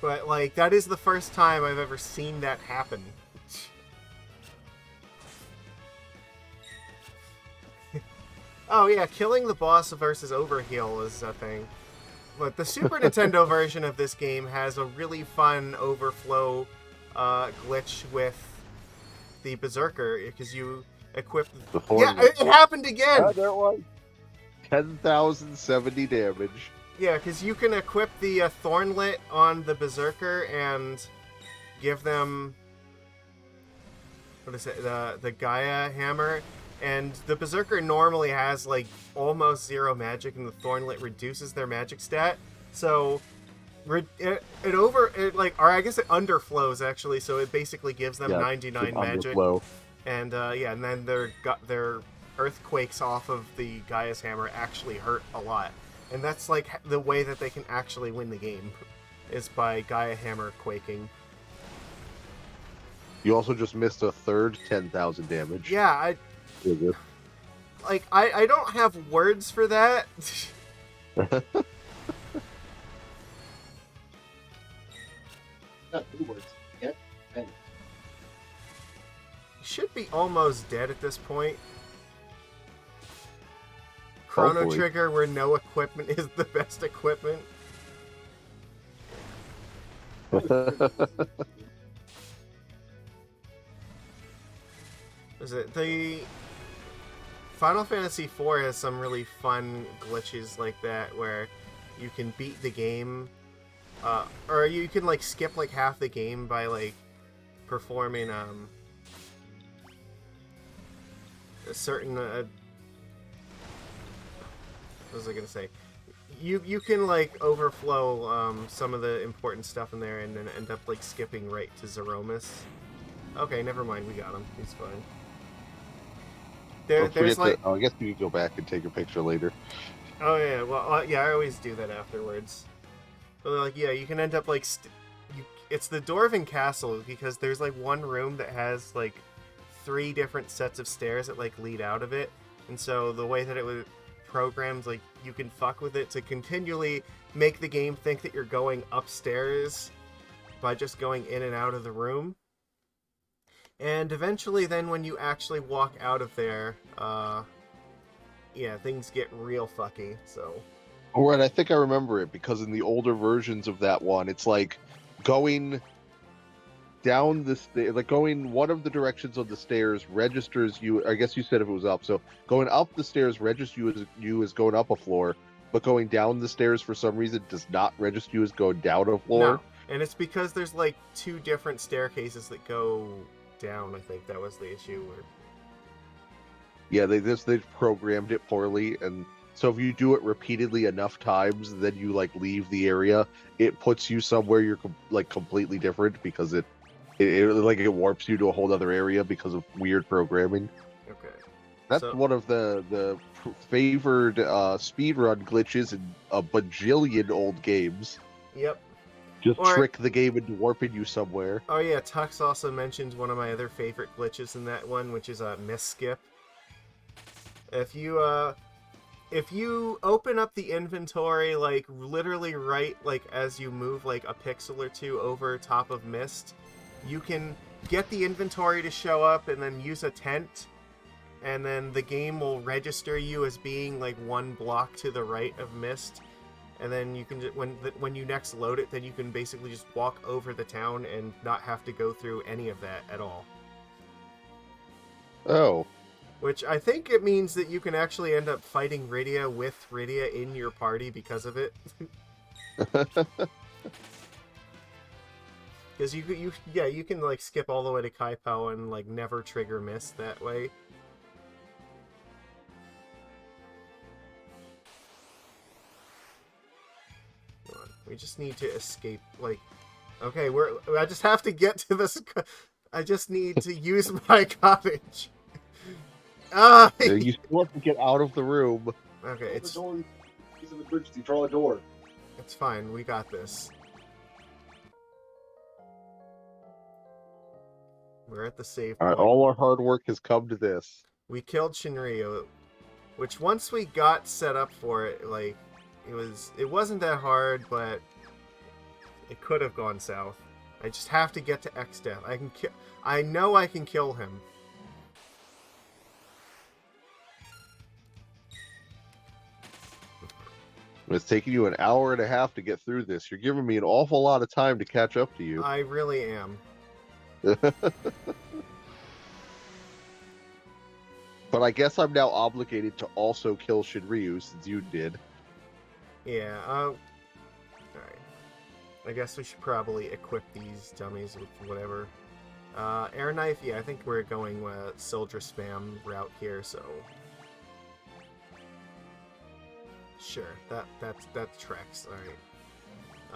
But, like, that is the first time I've ever seen that happen. Oh, yeah, killing the boss versus overheal is a thing. But the Super Nintendo version of this game has a really fun overflow glitch with the Berserker, because you equip... Yeah, it happened again! Oh, there it was. 10,070 damage. Yeah, because you can equip the Thornlet on the Berserker and give them... What is it? The Gaia Hammer. And the Berserker normally has, like, almost 0 magic, and the Thornlet reduces their magic stat. So, it underflows, actually, so it basically gives them 99 magic. Underflow. And, and then their earthquakes off of the Gaia's Hammer actually hurt a lot. And that's, like, the way that they can actually win the game, is by Gaia Hammer quaking. You also just missed a third 10,000 damage. Yeah, I don't have words for that. Not 2 words. Get and. should be almost dead at this point. Chrono Hopefully. Trigger, where no equipment is the best equipment. Is it the Final Fantasy IV has some really fun glitches like that where you can beat the game, or you can like skip like half the game by like performing a certain what was I gonna say? You can like overflow some of the important stuff in there and then end up like skipping right to Zeromus. Okay, never mind. We got him. He's fine. There's like I guess you can go back and take a picture later. oh yeah, well yeah, I always do that afterwards. But like yeah, you can end up like it's the Dwarven Castle because there's like one room that has like 3 different sets of stairs that like lead out of it, and so the way that it was programmed, like you can fuck with it to continually make the game think that you're going upstairs by just going in and out of the room. And eventually then when you actually walk out of there, yeah, things get real fucky, so. All right, I think I remember it because in the older versions of that one, it's like going down like going one of the directions of the stairs registers you. I guess you said if it was up, so going up the stairs registers you as going up a floor, but going down the stairs for some reason does not register you as going down a floor. No, and it's because there's like 2 different staircases that go down. I think that was the issue. Yeah, they programmed it poorly, and so if you do it repeatedly enough times, then you like leave the area. It puts you somewhere you're like completely different because it warps you to a whole other area because of weird programming. Okay, that's so, one of the favored speedrun glitches in a bajillion old games. Yep. Just trick the game into warping you somewhere. Oh yeah, Tux also mentioned one of my other favorite glitches in that one, which is a miss skip. If you open up the inventory like literally right like as you move like a pixel or 2 over top of Mist, you can get the inventory to show up and then use a tent, and then the game will register you as being like 1 block to the right of Mist. And then you can when you next load it, then you can basically just walk over the town and not have to go through any of that at all. Oh. Which I think it means that you can actually end up fighting Rydia with Rydia in your party because of it. Because you can like skip all the way to Kaipo and like never trigger Mist that way. We just need to escape, like, okay, I just have to get to this, I just need to use my cottage. You still have to get out of the room. Okay, it's... the door, he's in the bridge, you draw a door. It's fine, we got this. We're at the save point. Alright, all our hard work has come to this. We killed Shinryu, which once we got set up for it, like, it wasn't that hard, but it could have gone south. I just have to get to X-Death. I know I can kill him. It's taking you an hour and a half to get through this. You're giving me an awful lot of time to catch up to you. I really am. But I guess I'm now obligated to also kill Shinryu since you did. Yeah, alright. I guess we should probably equip these dummies with whatever. Air Knife, yeah, I think we're going with Soldier Spam route here, so... Sure, that tracks,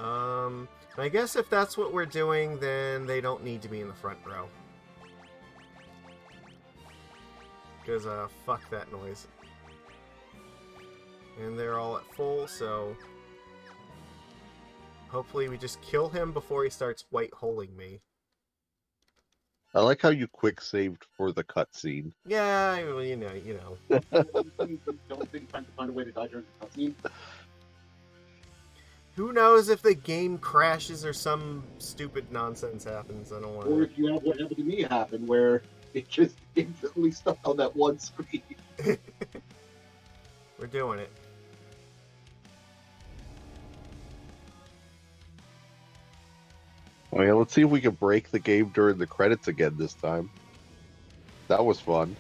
alright. I guess if that's what we're doing, then they don't need to be in the front row. Because, fuck that noise. And they're all at full, so... Hopefully we just kill him before he starts white-holing me. I like how you quick saved for the cutscene. Yeah, well, you know. Don't think trying to find a way to die during the cutscene. Who knows if the game crashes or some stupid nonsense happens, I don't want Or to... if you have what happened to me happen, where It just instantly stuck on that one screen. We're doing it. Oh yeah, let's see if we can break the game during the credits again this time. That was fun.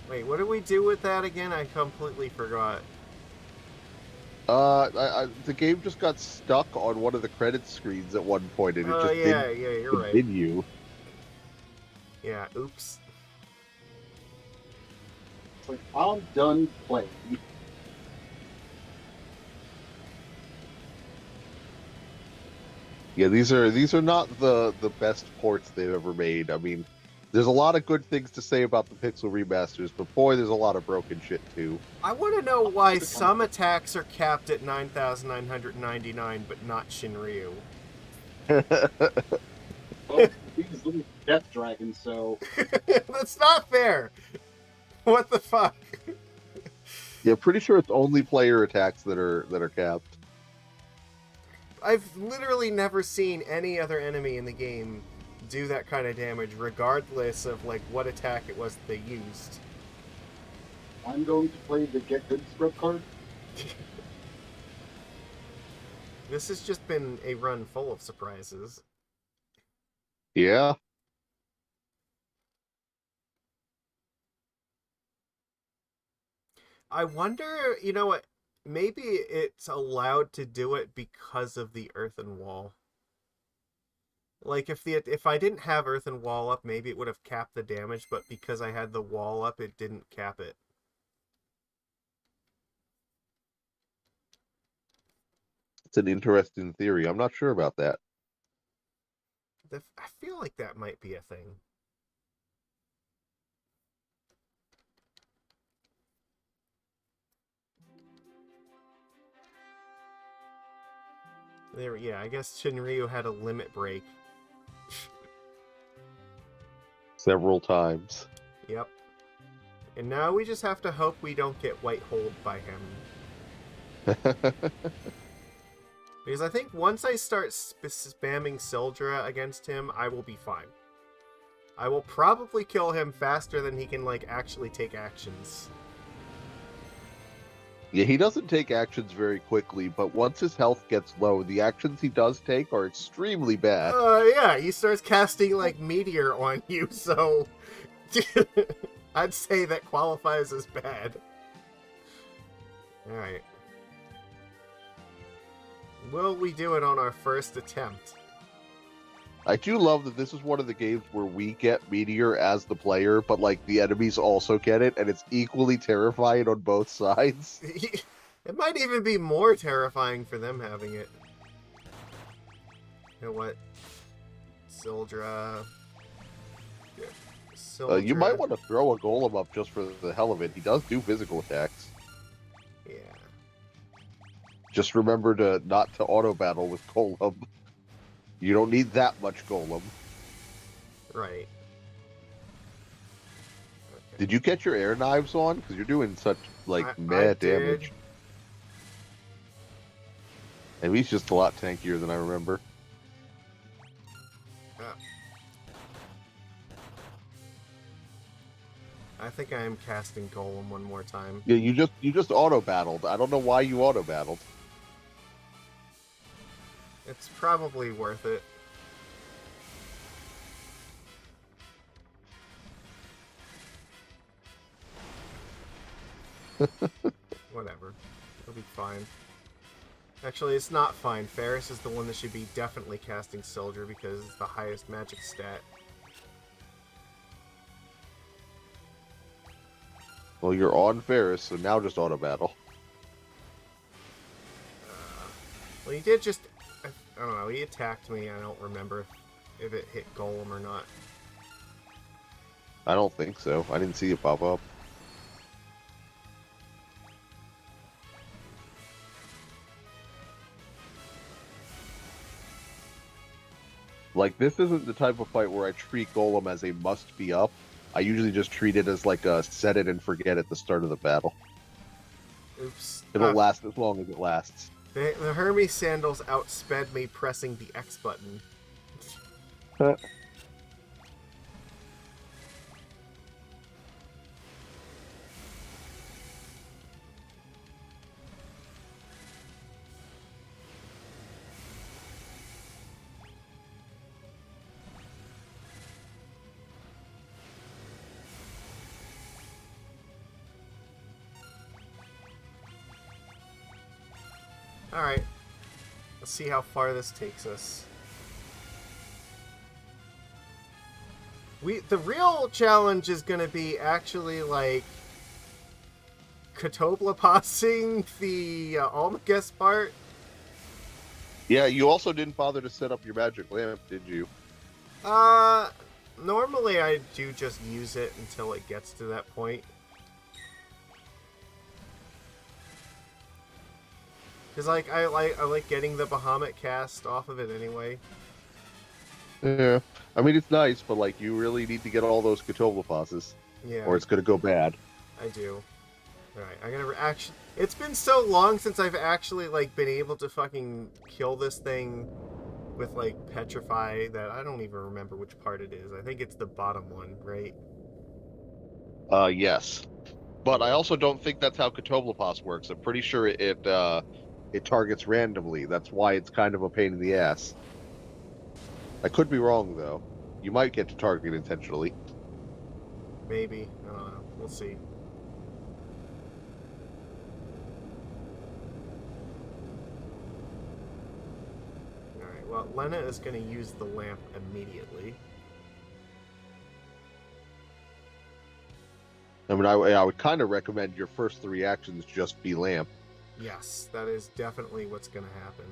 Wait, what did we do with that again? I completely forgot. The game just got stuck on one of the credits screens at one point, and it Oh, just yeah, didn't you're right. continue. Yeah, oops. It's like, I'm done playing. Yeah, these are not the best ports they've ever made. I mean, there's a lot of good things to say about the Pixel remasters, but boy, there's a lot of broken shit too. I want to know why some attacks are capped at 9,999, but not Shinryu. Well, he's little death dragon, so That's not fair. What the fuck? Yeah, pretty sure it's only player attacks that are capped. I've literally never seen any other enemy in the game do that kind of damage, regardless of like what attack it was that they used. I'm going to play the Get Good scrub card. This has just been a run full of surprises. Yeah. I wonder, you know what? Maybe it's allowed to do it because of the earthen wall. Like if I didn't have earthen wall up, maybe it would have capped the damage, but because I had the wall up, it didn't cap it. It's an interesting theory. I'm not sure about that. I feel like that might be a thing. There, yeah, I guess Shinryu had a limit break. Several times. Yep. And now we just have to hope we don't get white-holed by him. Because I think once I start spamming Sildra against him, I will be fine. I will probably kill him faster than he can, like, actually take actions. Yeah, he doesn't take actions very quickly, but once his health gets low, the actions he does take are extremely bad. Yeah, he starts casting, like, Meteor on you, so... I'd say that qualifies as bad. Alright. Will we do it on our first attempt? I do love that this is one of the games where we get Meteor as the player, but like the enemies also get it, and it's equally terrifying on both sides. It might even be more terrifying for them having it. You know what? Sildra. Yeah. Sildra. You might want to throw a golem up just for the hell of it. He does do physical attacks. Yeah. Just remember to not to auto battle with golem. You don't need that much golem. Right. Okay. Did you get your air knives on? Because you're doing such like mad damage. Did. And he's just a lot tankier than I remember. I think I am casting Golem one more time. Yeah, you just auto battled. I don't know why you auto battled. It's probably worth it. Whatever. It'll be fine. Actually, it's not fine. Ferris is the one that should be definitely casting Sildra because it's the highest magic stat. Well, you're on Ferris, so now just auto battle. Well, he did just... I don't know, he attacked me. I don't remember if it hit Golem or not. I don't think so. I didn't see it pop up. Like, this isn't the type of fight where I treat Golem as a must-be up. I usually just treat it as like a set it and forget at the start of the battle. Oops. It'll last as long as it lasts. The Hermes sandals outsped me pressing the X button. Alright. Let's see how far this takes us. The real challenge is going to be actually, like, Katoblapasing the Almagus part. Yeah, you also didn't bother to set up your magic lamp, did you? Normally I do just use it until it gets to that point. Because, like, I like getting the Bahamut cast off of it anyway. Yeah. I mean, it's nice, but, like, you really need to get all those Katoblapasses. Yeah. Or it's going to go bad. I do. Alright, I gotta actually... It's been so long since I've actually, like, been able to fucking kill this thing with, like, Petrify that I don't even remember which part it is. I think it's the bottom one, right? Yes. But I also don't think that's how Katoblapas works. I'm pretty sure it targets randomly. That's why it's kind of a pain in the ass. I could be wrong, though. You might get to target intentionally. Maybe. I don't know. We'll see. Alright, well, Lena is going to use the lamp immediately. I mean, I would kind of recommend your first 3 actions just be lamp. Yes, that is definitely what's going to happen.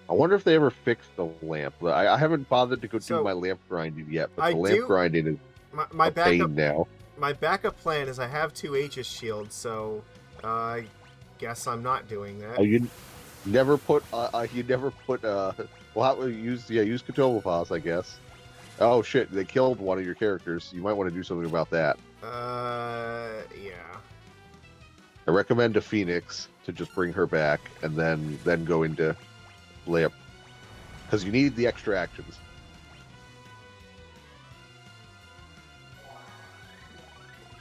I wonder if they ever fixed the lamp. I haven't bothered to go So, do my lamp grinding yet, but I the lamp do- grinding is My a pain backup now. my backup plan is I have 2 Aegis shields, so I guess I'm not doing that. You never put well, how use Katoblapas, I guess. Oh shit, they killed one of your characters. You might want to do something about that. Yeah. I recommend a Phoenix to just bring her back, and then go into lamp, because you need the extra actions.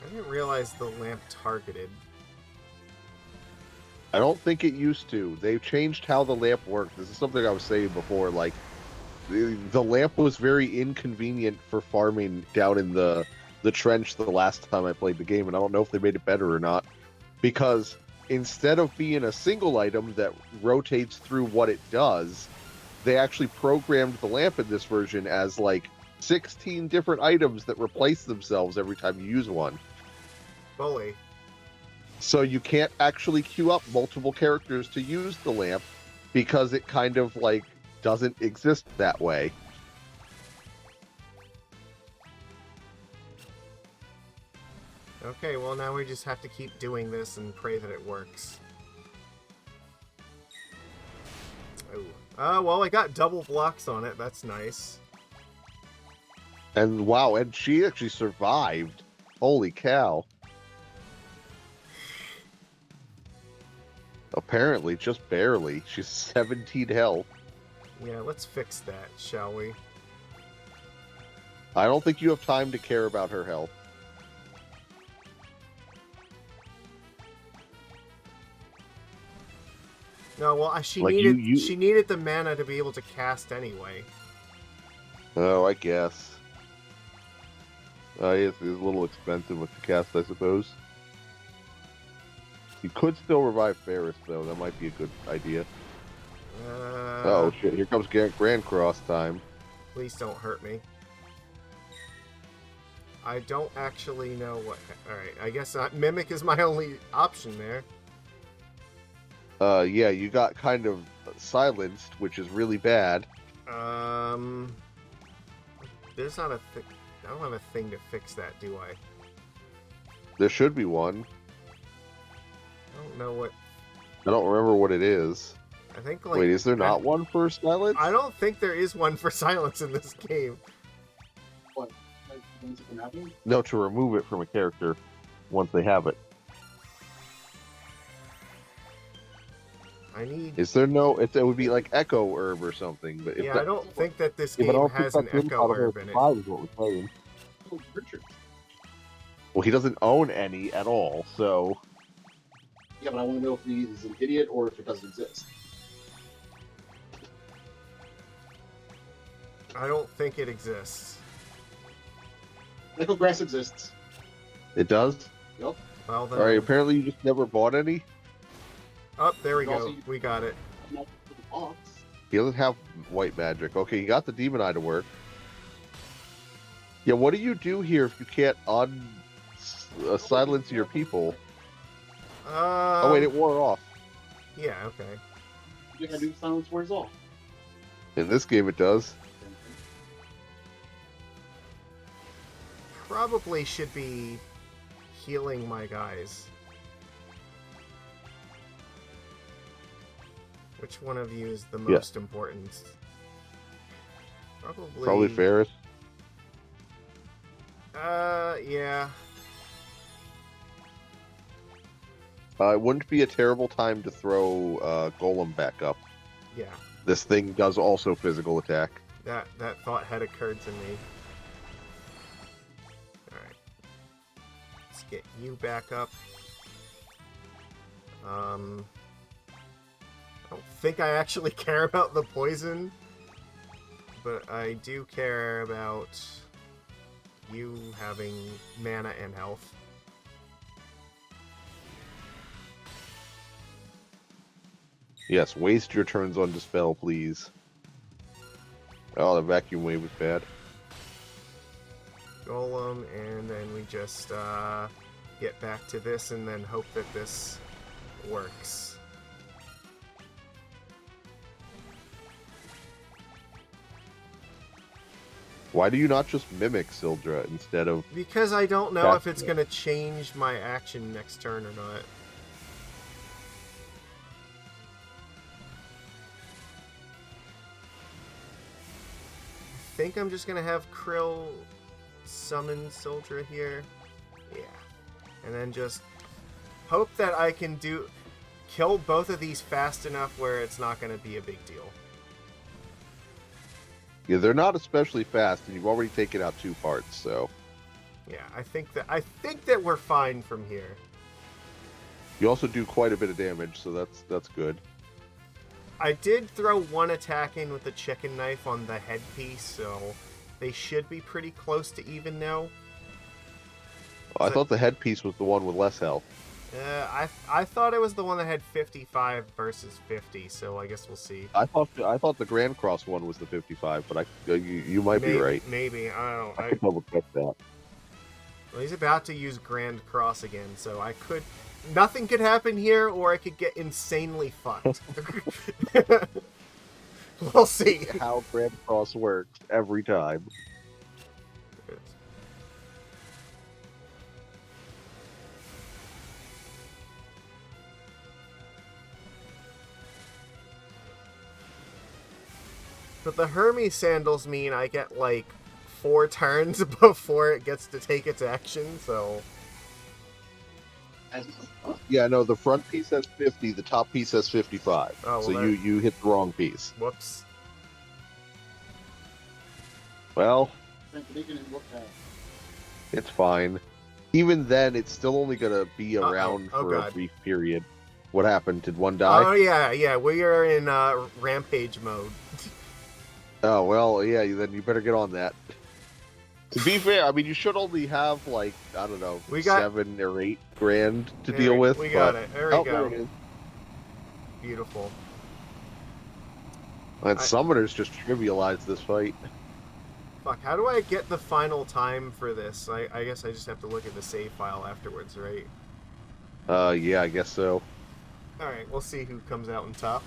I didn't realize the lamp targeted. I don't think it used to. They've changed how the lamp worked. This is something I was saying before. Like, the lamp was very inconvenient for farming down in the trench the last time I played the game, and I don't know if they made it better or not. Because instead of being a single item that rotates through what it does, they actually programmed the lamp in this version as, like, 16 different items that replace themselves every time you use one. Bully. So you can't actually queue up multiple characters to use the lamp because it kind of, like, doesn't exist that way. Okay, well now we just have to keep doing this and pray that it works. Oh. Well, I got double blocks on it. That's nice. And wow, and she actually survived. Holy cow. Apparently, just barely. She's 17 health. Yeah, let's fix that, shall we? I don't think you have time to care about her health. No, well, she Like, needed she needed the mana to be able to cast anyway. Oh, I guess. It's a little expensive with the cast, I suppose. You could still revive Ferris, though. That might be a good idea. Oh shit! Here comes Grand Cross time. Please don't hurt me. I don't actually know what... Alright, I guess Mimic is my only option there. Yeah, you got kind of silenced, which is really bad. There's not a thing... I don't have a thing to fix that, do I? There should be one. I don't know what... I don't remember what it is. I think, like... Wait, is there not one for silence? I don't think there is one for silence in this game. What? Like, things that can happen? No, to remove it from a character once they have it. I need... Is there no... It would be like Echo Herb or something. But Yeah, I don't think that this Yeah, but I game don't think has an that's in Echo Shadow Herb of in it. 5 is what we're saying. Oh, Richard. Well, he doesn't own any at all, so... Yeah, but I want to know if he's an idiot or if it doesn't exist. I don't think it exists. Echo Grass exists. It does? Yep. Well, then... Alright, apparently you just never bought any? Oh, there we You also go. use We got it. magic for the box. He doesn't have white magic. Okay, you got the demon eye to work. Yeah, what do you do here if you can't silence your people? Oh wait, it wore off. Yeah, okay. You gotta do silence wears off. In this game, it does. Probably should be healing my guys. Which one of you is the most important? Probably Ferris. Yeah. It wouldn't be a terrible time to throw Golem back up. Yeah. This thing does also physical attack. That thought had occurred to me. Alright. Let's get you back up. I don't think I actually care about the poison, but I do care about you having mana and health. Yes, waste your turns on Dispel, please. Oh, the vacuum wave was bad. Golem, and then we just get back to this and then hope that this works. Why do you not just mimic Sildra instead of... Because I don't know if it's going to change my action next turn or not. I think I'm just going to have Krill summon Sildra here. Yeah. And then just hope that I can kill both of these fast enough where it's not going to be a big deal. Yeah, they're not especially fast, and you've already taken out 2 parts, so... Yeah, I think that we're fine from here. You also do quite a bit of damage, so that's good. I did throw one attack in with the chicken knife on the headpiece, so they should be pretty close to even now. I thought the headpiece was the one with less health. I thought it was the one that had 55 versus 50, so I guess we'll see. I thought the Grand Cross one was the 55, but you might be right. Maybe, I don't know. I could double check that. Well, he's about to use Grand Cross again, so nothing could happen here, or I could get insanely fucked. We'll see. How Grand Cross works every time. But the Hermes sandals mean I get like 4 turns before it gets to take its action, so... Yeah, no, the front piece has 50, the top piece has 55. Oh, well, so you hit the wrong piece. Whoops. Well, it's fine. Even then, it's still only going to be around for a brief period. What happened? Did one die? Oh, yeah, we are in rampage mode. Oh, well, yeah, then you better get on that. To be fair, I mean, you should only have, like, I don't know, 7 or 8 grand to deal with. We got it. There we go. There it is. Beautiful. And Summoners just trivialized this fight. Fuck, how do I get the final time for this? I guess I just have to look at the save file afterwards, right? Yeah, I guess so. Alright, we'll see who comes out on top.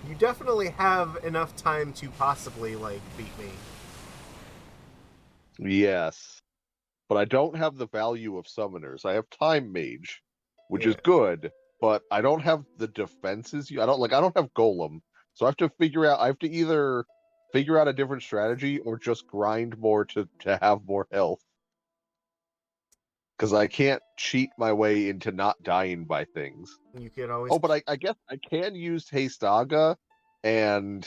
You definitely have enough time to possibly, like, beat me. Yes. But I don't have the value of Summoners. I have Time Mage, which is good, but I don't have the defenses. I don't have Golem. So I have to either figure out a different strategy or just grind more to have more health. Because I can't cheat my way into not dying by things. You could always... Oh, but I guess I can use Hastaga and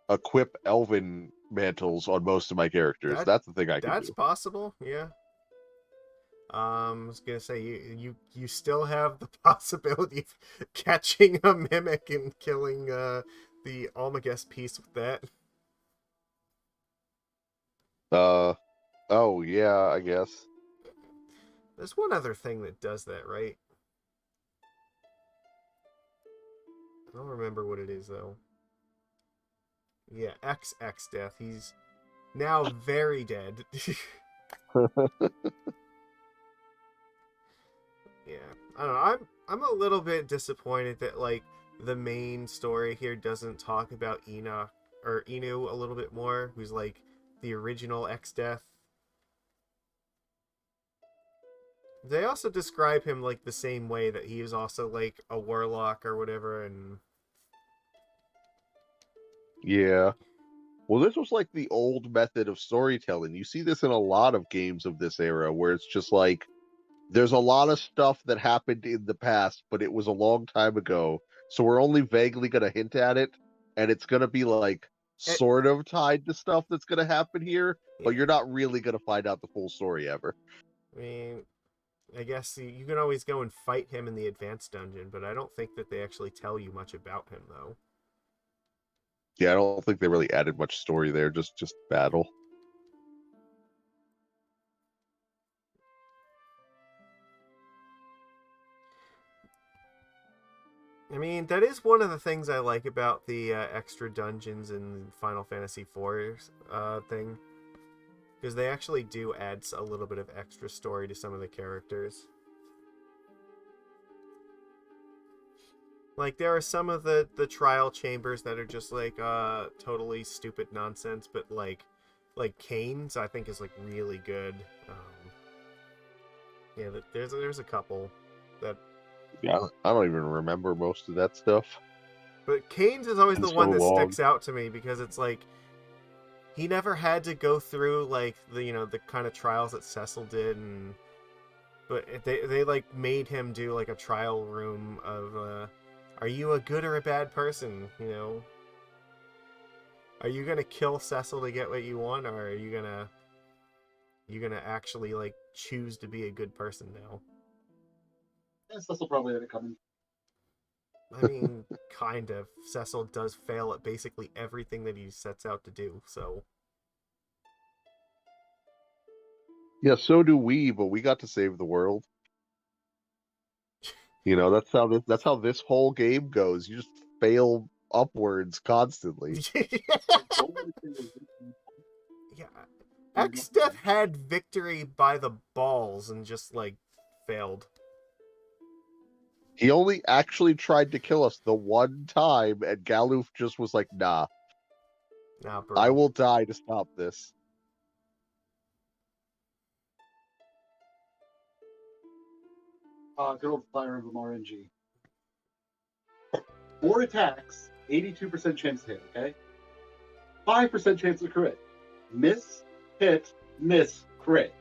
equip Elven mantles on most of my characters. That's the thing I can do. That's possible, yeah. I was gonna say, you still have the possibility of catching a Mimic and killing the Almagest piece with that. Oh, yeah, I guess. There's one other thing that does that, right? I don't remember what it is though. Yeah, XX death. He's now very dead. Yeah, I don't know. I'm a little bit disappointed that like the main story here doesn't talk about Enoch or Inu a little bit more, who's like the original X Death. They also describe him like the same way, that he is also like a warlock or whatever, and Yeah. Well, this was like the old method of storytelling. You see this in a lot of games of this era, where it's just like there's a lot of stuff that happened in the past, but it was a long time ago. So we're only vaguely going to hint at it, and it's going to be like it, sort of tied to stuff that's going to happen here, yeah. but you're not really going to find out the full story ever. I mean, I guess you can always go and fight him in the advanced dungeon, but I don't think that they actually tell you much about him though. Yeah, I don't think they really added much story there, just battle. I mean, that is one of the things I like about the extra dungeons in Final Fantasy IV thing, because they actually do add a little bit of extra story to some of the characters. Like, there are some of the trial chambers that are just like totally stupid nonsense, but like Kane's I think is like really good. Yeah, there's a couple that. Yeah, I don't even remember most of that stuff. But Kane's is always It's the so one that long. sticks out to me, because it's like he never had to go through like the kind of trials that Cecil did, and but they like made him do like a trial room of are you a good or a bad person? Are you gonna kill Cecil to get what you want, or are you gonna actually like choose to be a good person now? Yes, this will probably end it coming. I mean, kind of. Cecil does fail at basically everything that he sets out to do, so. Yeah, so do we, but we got to save the world. That's how this whole game goes. You just fail upwards constantly. Yeah. X-Death had victory by the balls and just, like, failed. He only actually tried to kill us the one time, and Galuf just was like, nah, Nah, bro. I will die to stop this. Good old Fire Emblem RNG. 4 attacks, 82% chance to hit, okay? 5% chance to crit. Miss, hit, miss, crit.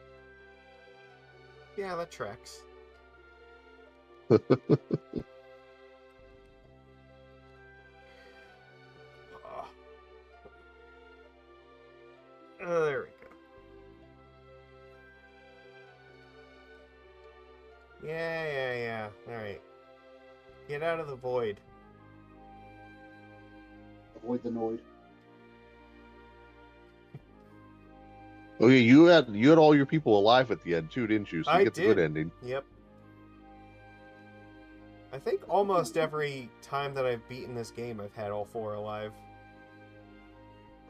Yeah, that tracks. There we go. Yeah. Alright. Get out of the void. Avoid the Noid. Okay, you had all your people alive at the end too, didn't you? So you I get the good did. ending. Yep. I think almost every time that I've beaten this game, I've had all 4 alive.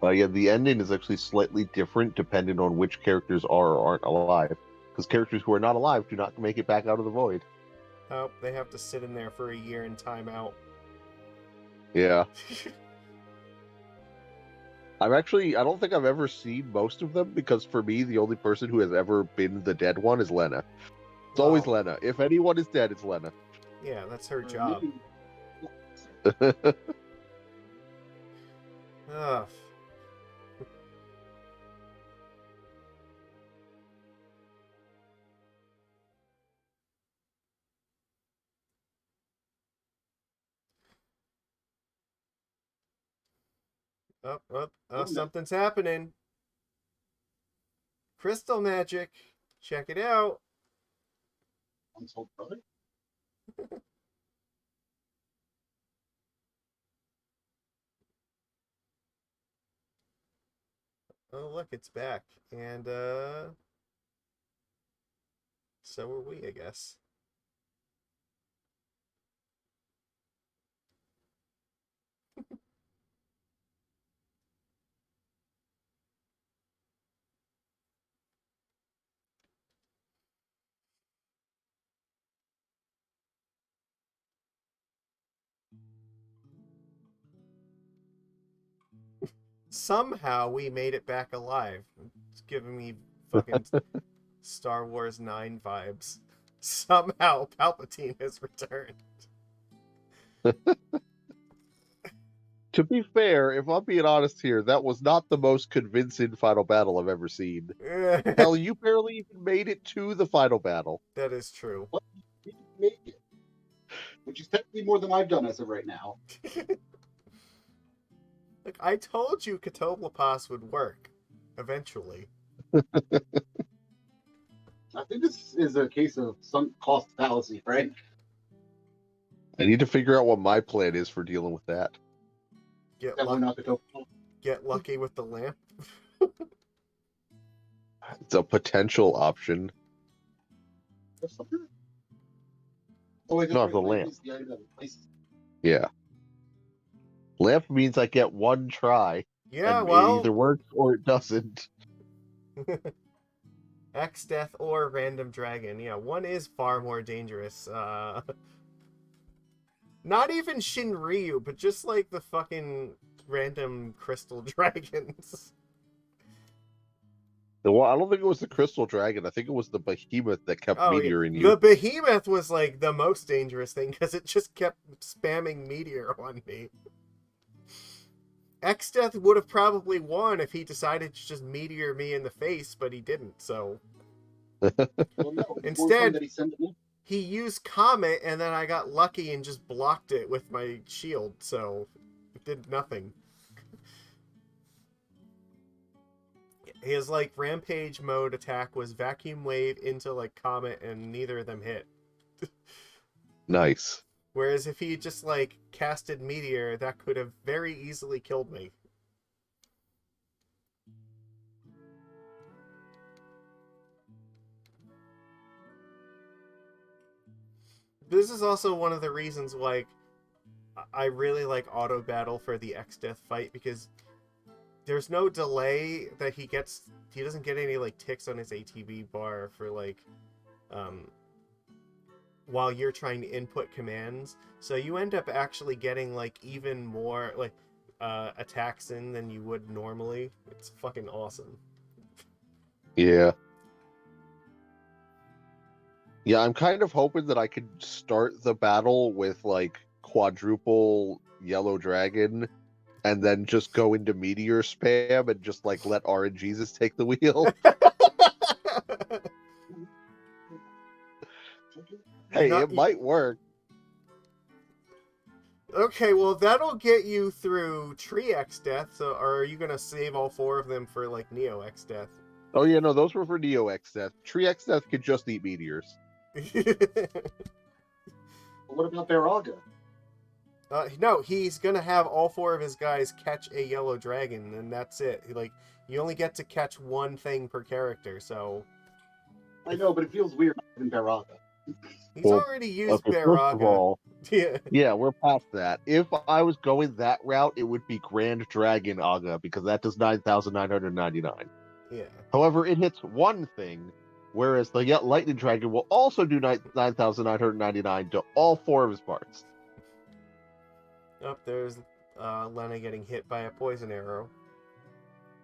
Yeah, the ending is actually slightly different depending on which characters are or aren't alive. Because characters who are not alive do not make it back out of the void. Oh, they have to sit in there for a year and time out. Yeah. I don't think I've ever seen most of them, because for me, the only person who has ever been the dead one is Lena. It's always Well, Lena. If anyone is dead, it's Lena. yeah, that's her job. Ugh. Oh, something's happening. Crystal magic. Check it out. Untold brother? Oh, look, it's back. And, so are we, I guess. Somehow we made it back alive. It's giving me fucking Star Wars 9 vibes. Somehow Palpatine has returned. To be fair, if I'm being honest here, that was not the most convincing final battle I've ever seen. Hell, you barely even made it to the final battle. That is true. What? You didn't make it. Which is technically more than I've done as of right now. Like, I told you Catoblepas would work. Eventually. I think this is a case of sunk cost fallacy, right? I need to figure out what my plan is for dealing with that. Definitely not the token. Get lucky with the lamp. It's a potential option. Oh, wait, No, right. the lamp. Is the item that replaces it. Yeah. Lamp means I get one try. Yeah, and well, it either works or it doesn't. X Death or Random Dragon. Yeah, one is far more dangerous. Not even Shinryu, but just like the fucking random crystal dragons. I don't think it was the Crystal Dragon. I think it was the Behemoth that kept meteoring you. The Behemoth was like the most dangerous thing because it just kept spamming meteor on me. X Death would have probably won if he decided to just meteor me in the face, but he didn't, so. Well, no, it's more fun Instead, that he sent it in. he used Comet, and then I got lucky and just blocked it with my shield, so it did nothing. His, like, Rampage mode attack was Vacuum Wave into, like, Comet, and neither of them hit. Nice. Whereas if he just, like, casted Meteor, that could have very easily killed me. This is also one of the reasons, like, I really like auto battle for the X-Death fight, because there's no delay that he gets. He doesn't get any, like, ticks on his ATB bar for, like, while you're trying to input commands. So you end up actually getting, like, even more, like, attacks in than you would normally. It's fucking awesome. Yeah. Yeah, I'm kind of hoping that I could start the battle with, like, quadruple Yellow Dragon and then just go into Meteor spam and just, like, let RNGesus take the wheel. Hey, it might work. Okay, well, that'll get you through Tree X Death, so or are you going to save all 4 of them for, like, Neo X Death? Oh, yeah, no, those were for Neo X Death. Tree X Death could just eat meteors. What about Baraga? No, he's going to have all 4 of his guys catch a yellow dragon, and that's it. Like, you only get to catch one thing per character, so... I know, but it feels weird having Baraga. He's already used Baraga. First of all, yeah. Yeah, we're past that. If I was going that route, it would be Grand Dragon Aga, because that does 9,999. Yeah. However, it hits one thing, whereas the Lightning Dragon will also do 9,999 to all 4 of his parts. Oh, there's Lena getting hit by a poison arrow.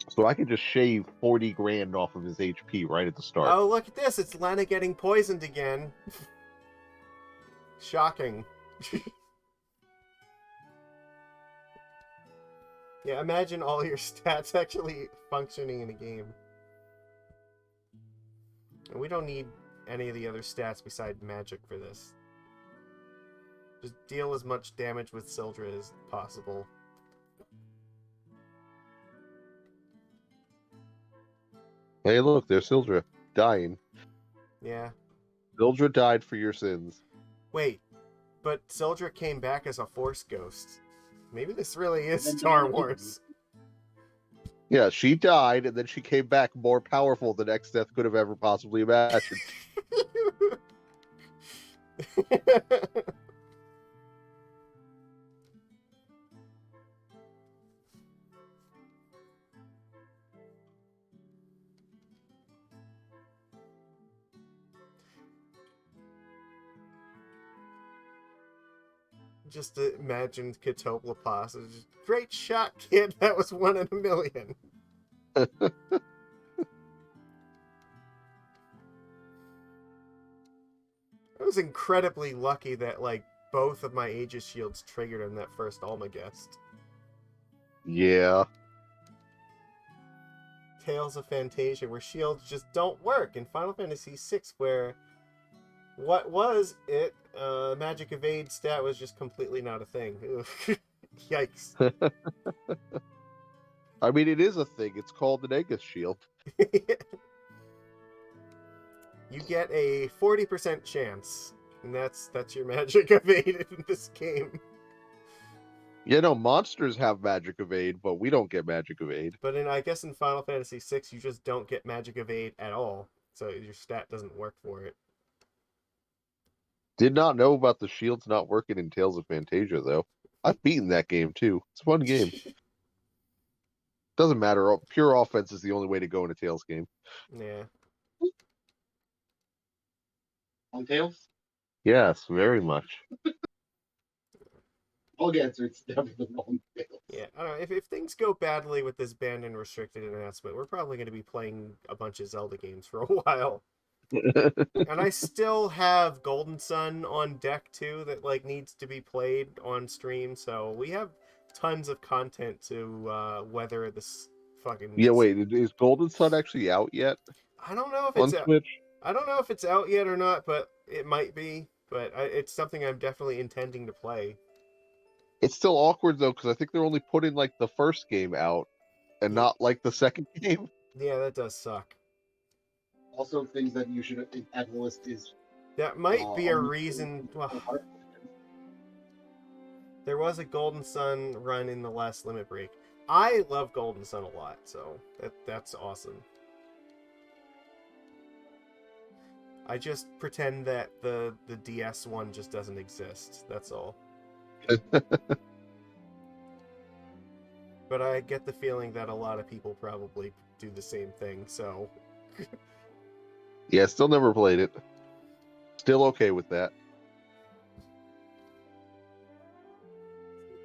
So I can just shave 40 grand off of his HP right at the start. Oh, look at this. It's Lena getting poisoned again. Shocking. Yeah, imagine all your stats actually functioning in a game. And we don't need any of the other stats beside magic for this. Just deal as much damage with Sildra as possible. Hey, look, there's Sildra dying. Yeah. Sildra died for your sins. Wait, but Sildra came back as a Force Ghost. Maybe this really is Star Wars. Yeah, she died, and then she came back more powerful than X-Death could have ever possibly imagined. Just imagine Catoplopas. Great shot, kid. That was 1 in a million. I was incredibly lucky that, like, both of my Aegis shields triggered on that first Almagest. Yeah. Tales of Fantasia, where shields just don't work. In Final Fantasy VI, where what was it? Magic Evade stat was just completely not a thing. Yikes. I mean, it is a thing. It's called an Aegis shield. You get a 40% chance, and that's your Magic Evade in this game. You know, monsters have magic evade, but we don't get magic evade. But I guess in Final Fantasy VI, you just don't get Magic Evade at all, so your stat doesn't work for it. Did not know about the shields not working in Tales of Fantasia, though. I've beaten that game, too. It's a fun game. Doesn't matter. Pure offense is the only way to go in a Tales game. Yeah. On Tails? Yes, very much. I'll answer. It's definitely on Tails. Yeah, I don't know. If things go badly with this banned and restricted announcement, we're probably going to be playing a bunch of Zelda games for a while. And I still have Golden Sun on deck too that like needs to be played on stream, so we have tons of content to weather this fucking. Yeah, wait, is Golden Sun actually out yet I don't know if on it's out. Switch? I don't know if it's out yet or not, but it might be. But it's something I'm definitely intending to play. It's still awkward though, because I think they're only putting like the first game out and not like the second game. Yeah, that does suck. Also, things that you should add to the list is That might be a reason. Well, there was a Golden Sun run in the last Limit Break. I love Golden Sun a lot, so that's awesome. I just pretend that the DS one just doesn't exist. That's all. But I get the feeling that a lot of people probably do the same thing, so... Yeah, still never played it. Still okay with that.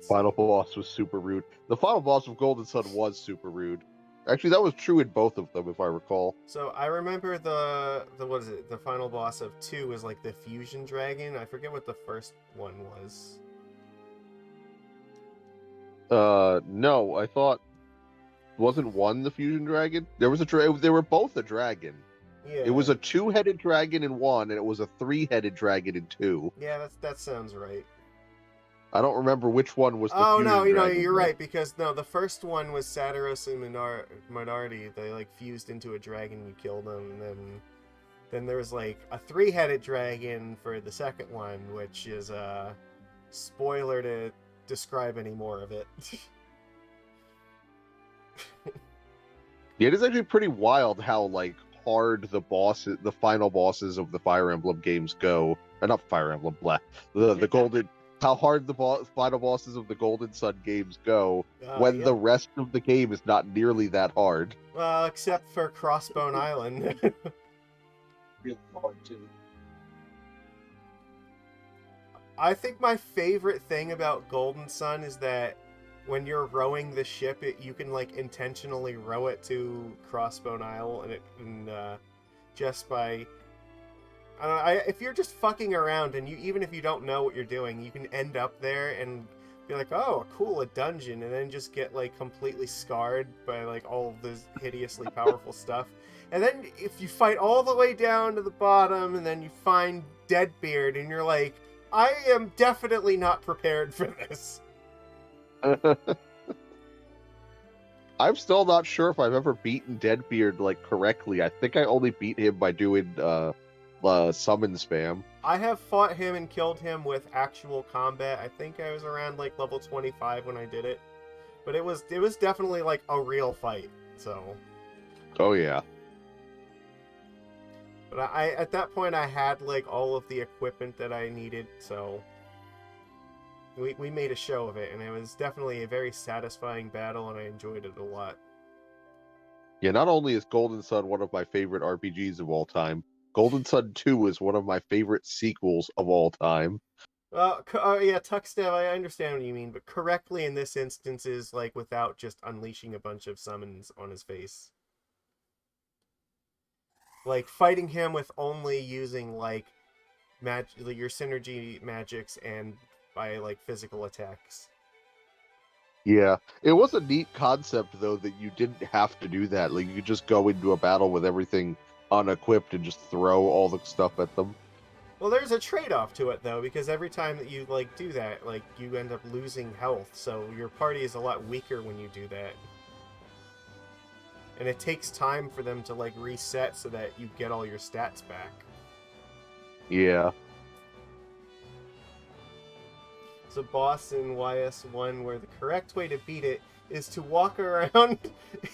Final boss was super rude. The final boss of Golden Sun was super rude. Actually, that was true in both of them, if I recall. So I remember the what is it? The final boss of 2 was like the Fusion Dragon. I forget what the first one was. No, I thought wasn't one the Fusion Dragon? There was they were both a dragon. Yeah. It was a 2-headed dragon in 1, and it was a 3-headed dragon in 2. Yeah, that sounds right. I don't remember which one was the Oh Fusion no, Dragon, you're though. right, because no, the first one was Satiros and Minority. They like fused into a dragon, you killed them, and then there was like a 3-headed dragon for the second one, which is spoiler to describe any more of it. Yeah, it is actually pretty wild how like hard the final bosses of the Fire Emblem games go. Or not Fire Emblem, the Golden. How hard the final bosses of the Golden Sun games go when yeah. the rest of the game is not nearly that hard. Well, except for Crossbone Island. Really hard too. I think my favorite thing about Golden Sun is that when you're rowing the ship, you can like intentionally row it to Crossbone Isle, and it can just by if you're just fucking around and even if you don't know what you're doing, you can end up there and be like, oh, cool, a dungeon, and then just get like completely scarred by like all of this hideously powerful stuff. And then if you fight all the way down to the bottom, and then you find Deadbeard, and you're like, I am definitely not prepared for this. I'm still not sure if I've ever beaten Deadbeard like correctly. I think I only beat him by doing summon spam. I have fought him and killed him with actual combat. I think I was around like level 25 when I did it, but it was definitely like a real fight. So. Oh yeah. But I at that point I had like all of the equipment that I needed, so we made a show of it, and it was definitely a very satisfying battle, and I enjoyed it a lot. Yeah, not only is Golden Sun one of my favorite RPGs of all time, Golden Sun 2 is one of my favorite sequels of all time. Well, yeah, tuck stab, I understand what you mean, but correctly in this instance is like without just unleashing a bunch of summons on his face. Like fighting him with only using like your synergy magics and by like physical attacks. Yeah, it was a neat concept though that you didn't have to do that. Like you could just go into a battle with everything unequipped and just throw all the stuff at them. Well, there's a trade-off to it though, because every time that you like do that, like you end up losing health, so your party is a lot weaker when you do that. And it takes time for them to like reset so that you get all your stats back. Yeah. So boss in YS1 where the correct way to beat it is to walk around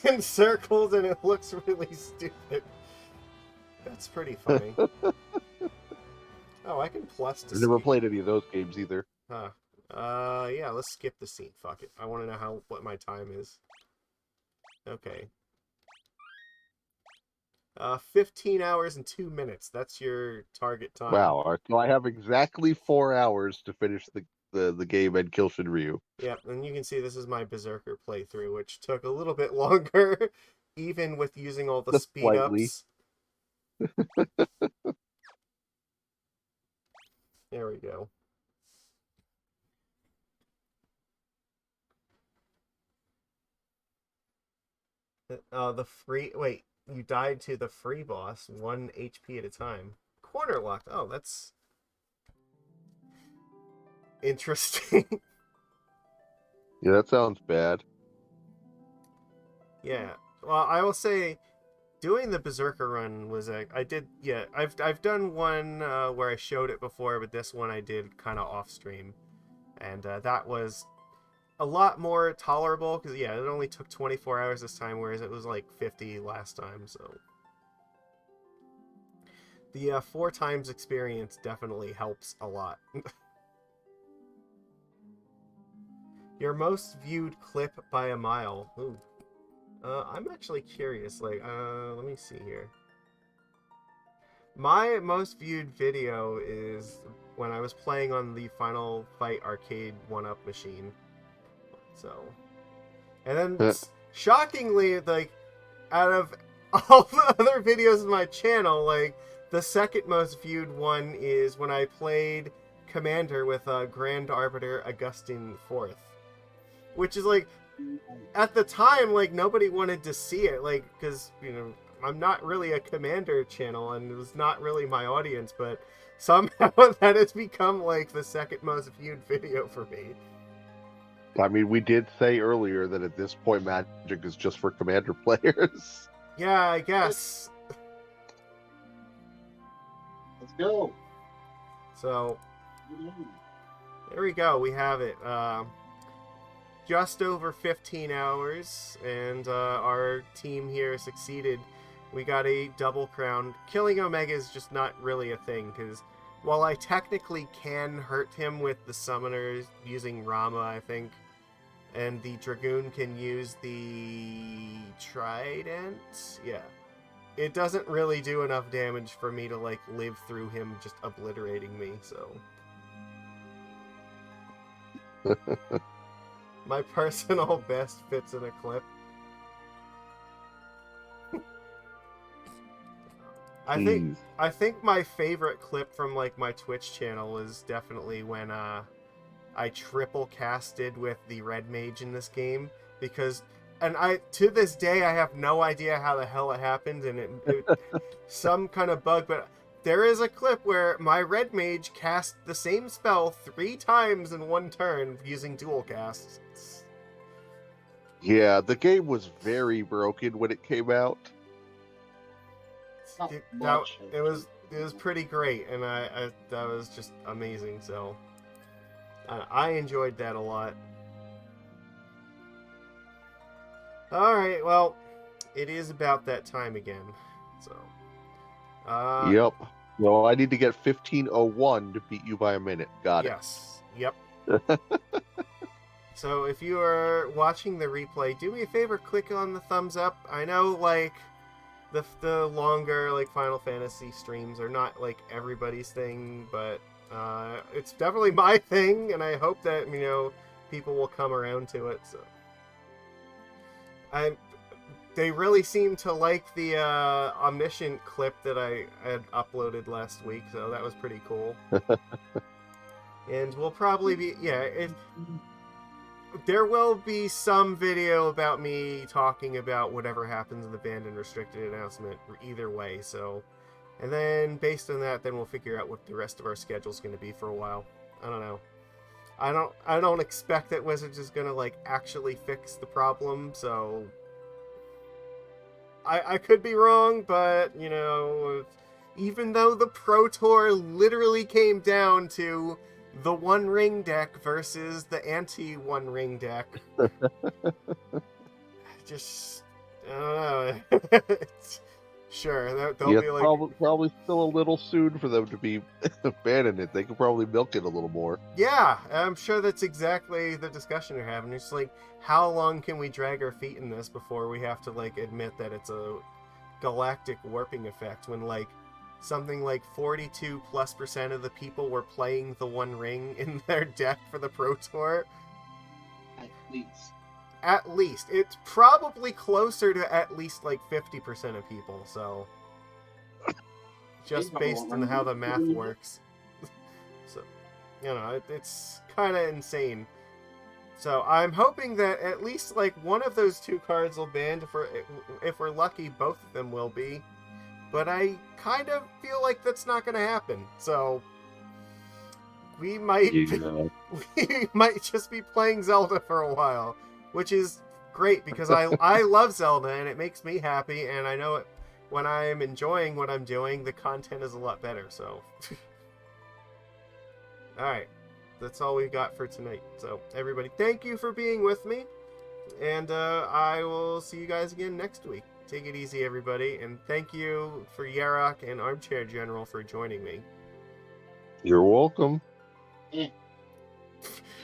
in circles and it looks really stupid. That's pretty funny. Oh, I can plus to I've never skip. played any of those games either. Huh. Yeah, let's skip the scene. Fuck it. I want to know what my time is. Okay. 15 hours and 2 minutes. That's your target time. Wow. So I have exactly 4 hours to finish the game and kill Shinryu. Yep, and you can see this is my Berserker playthrough, which took a little bit longer, even with using all the Just speed slightly. ups. There we go. The free... Wait, you died to the free boss, 1 HP at a time. Corner locked. Oh, that's... interesting. Yeah, that sounds bad. Yeah. Well, I will say, doing the Berserker run was I did, yeah, I've done one where I showed it before, but this one I did kind of off stream, and that was a lot more tolerable because yeah, it only took 24 hours this time, whereas it was like 50 last time. So the 4 times experience definitely helps a lot. Your most viewed clip by a mile. Ooh. I'm actually curious. Like, let me see here. My most viewed video is when I was playing on the Final Fight arcade 1-up machine. So, and then shockingly, like, out of all the other videos in my channel, like, the second most viewed one is when I played Commander with Grand Arbiter Augustine IV. Which is, like, at the time, like, nobody wanted to see it, like, because, you know, I'm not really a Commander channel, and it was not really my audience, but somehow that has become, like, the second most viewed video for me. I mean, we did say earlier that at this point, Magic is just for Commander players. Yeah, I guess. Let's go. So, there we go. We have it. Just over 15 hours, and our team here succeeded. We got a double crown. Killing Omega is just not really a thing, because while I technically can hurt him with the summoners using Rama, I think, and the Dragoon can use the Trident, yeah, it doesn't really do enough damage for me to, like, live through him just obliterating me, so... My personal best fits in a clip. I think my favorite clip from like my Twitch channel is definitely when I triple casted with the Red Mage in this game, because to this day I have no idea how the hell it happened, and it some kind of bug, but there is a clip where my Red Mage cast the same spell 3 times in one turn using dual casts. Yeah, the game was very broken when it came out. It was pretty great, and I that was just amazing. So I enjoyed that a lot. All right, well, it is about that time again. So. Yep. Well, I need to get 1501 to beat you by a minute. Got it. Yes. Yep. So if you are watching the replay, do me a favor, click on the thumbs up. I know, like, the longer, like, Final Fantasy streams are not, like, everybody's thing, but It's definitely my thing, and I hope that people will come around to it. So, they really seem to like the omniscient clip that I had uploaded last week, so that was pretty cool. And we'll probably be there will be some video about me talking about whatever happens in the banned and restricted announcement either way. So, and then based on that, then we'll figure out what the rest of our schedule is going to be for a while. I don't know. I don't expect that Wizards is going to like actually fix the problem. So I could be wrong, but even though the Pro Tour literally came down to the One Ring deck versus the anti-One Ring deck. Just, I don't know. Sure, they'll be like... Probably still a little soon for them to be banning it. They could probably milk it a little more. Yeah, I'm sure that's exactly the discussion you're having. It's like, how long can we drag our feet in this before we have to, like, admit that it's a galactic warping effect when, like, something like 42+% of the people were playing the One Ring in their deck for the Pro Tour. At least. It's probably closer to at least like 50% of people, so just based on how the math works. So, it's kind of insane. So I'm hoping that at least like one of those two cards will ban. If we're lucky, both of them will be. But I kind of feel like that's not going to happen. So we might we might just be playing Zelda for a while, which is great because I love Zelda and it makes me happy, and I know when I'm enjoying what I'm doing, the content is a lot better. So all right, that's all we've got for tonight. So everybody, thank you for being with me, and I will see you guys again next week. Take it easy, everybody, and thank you for Yarok and Armchair General for joining me. You're welcome. He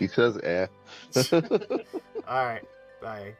says, eh. All right, bye.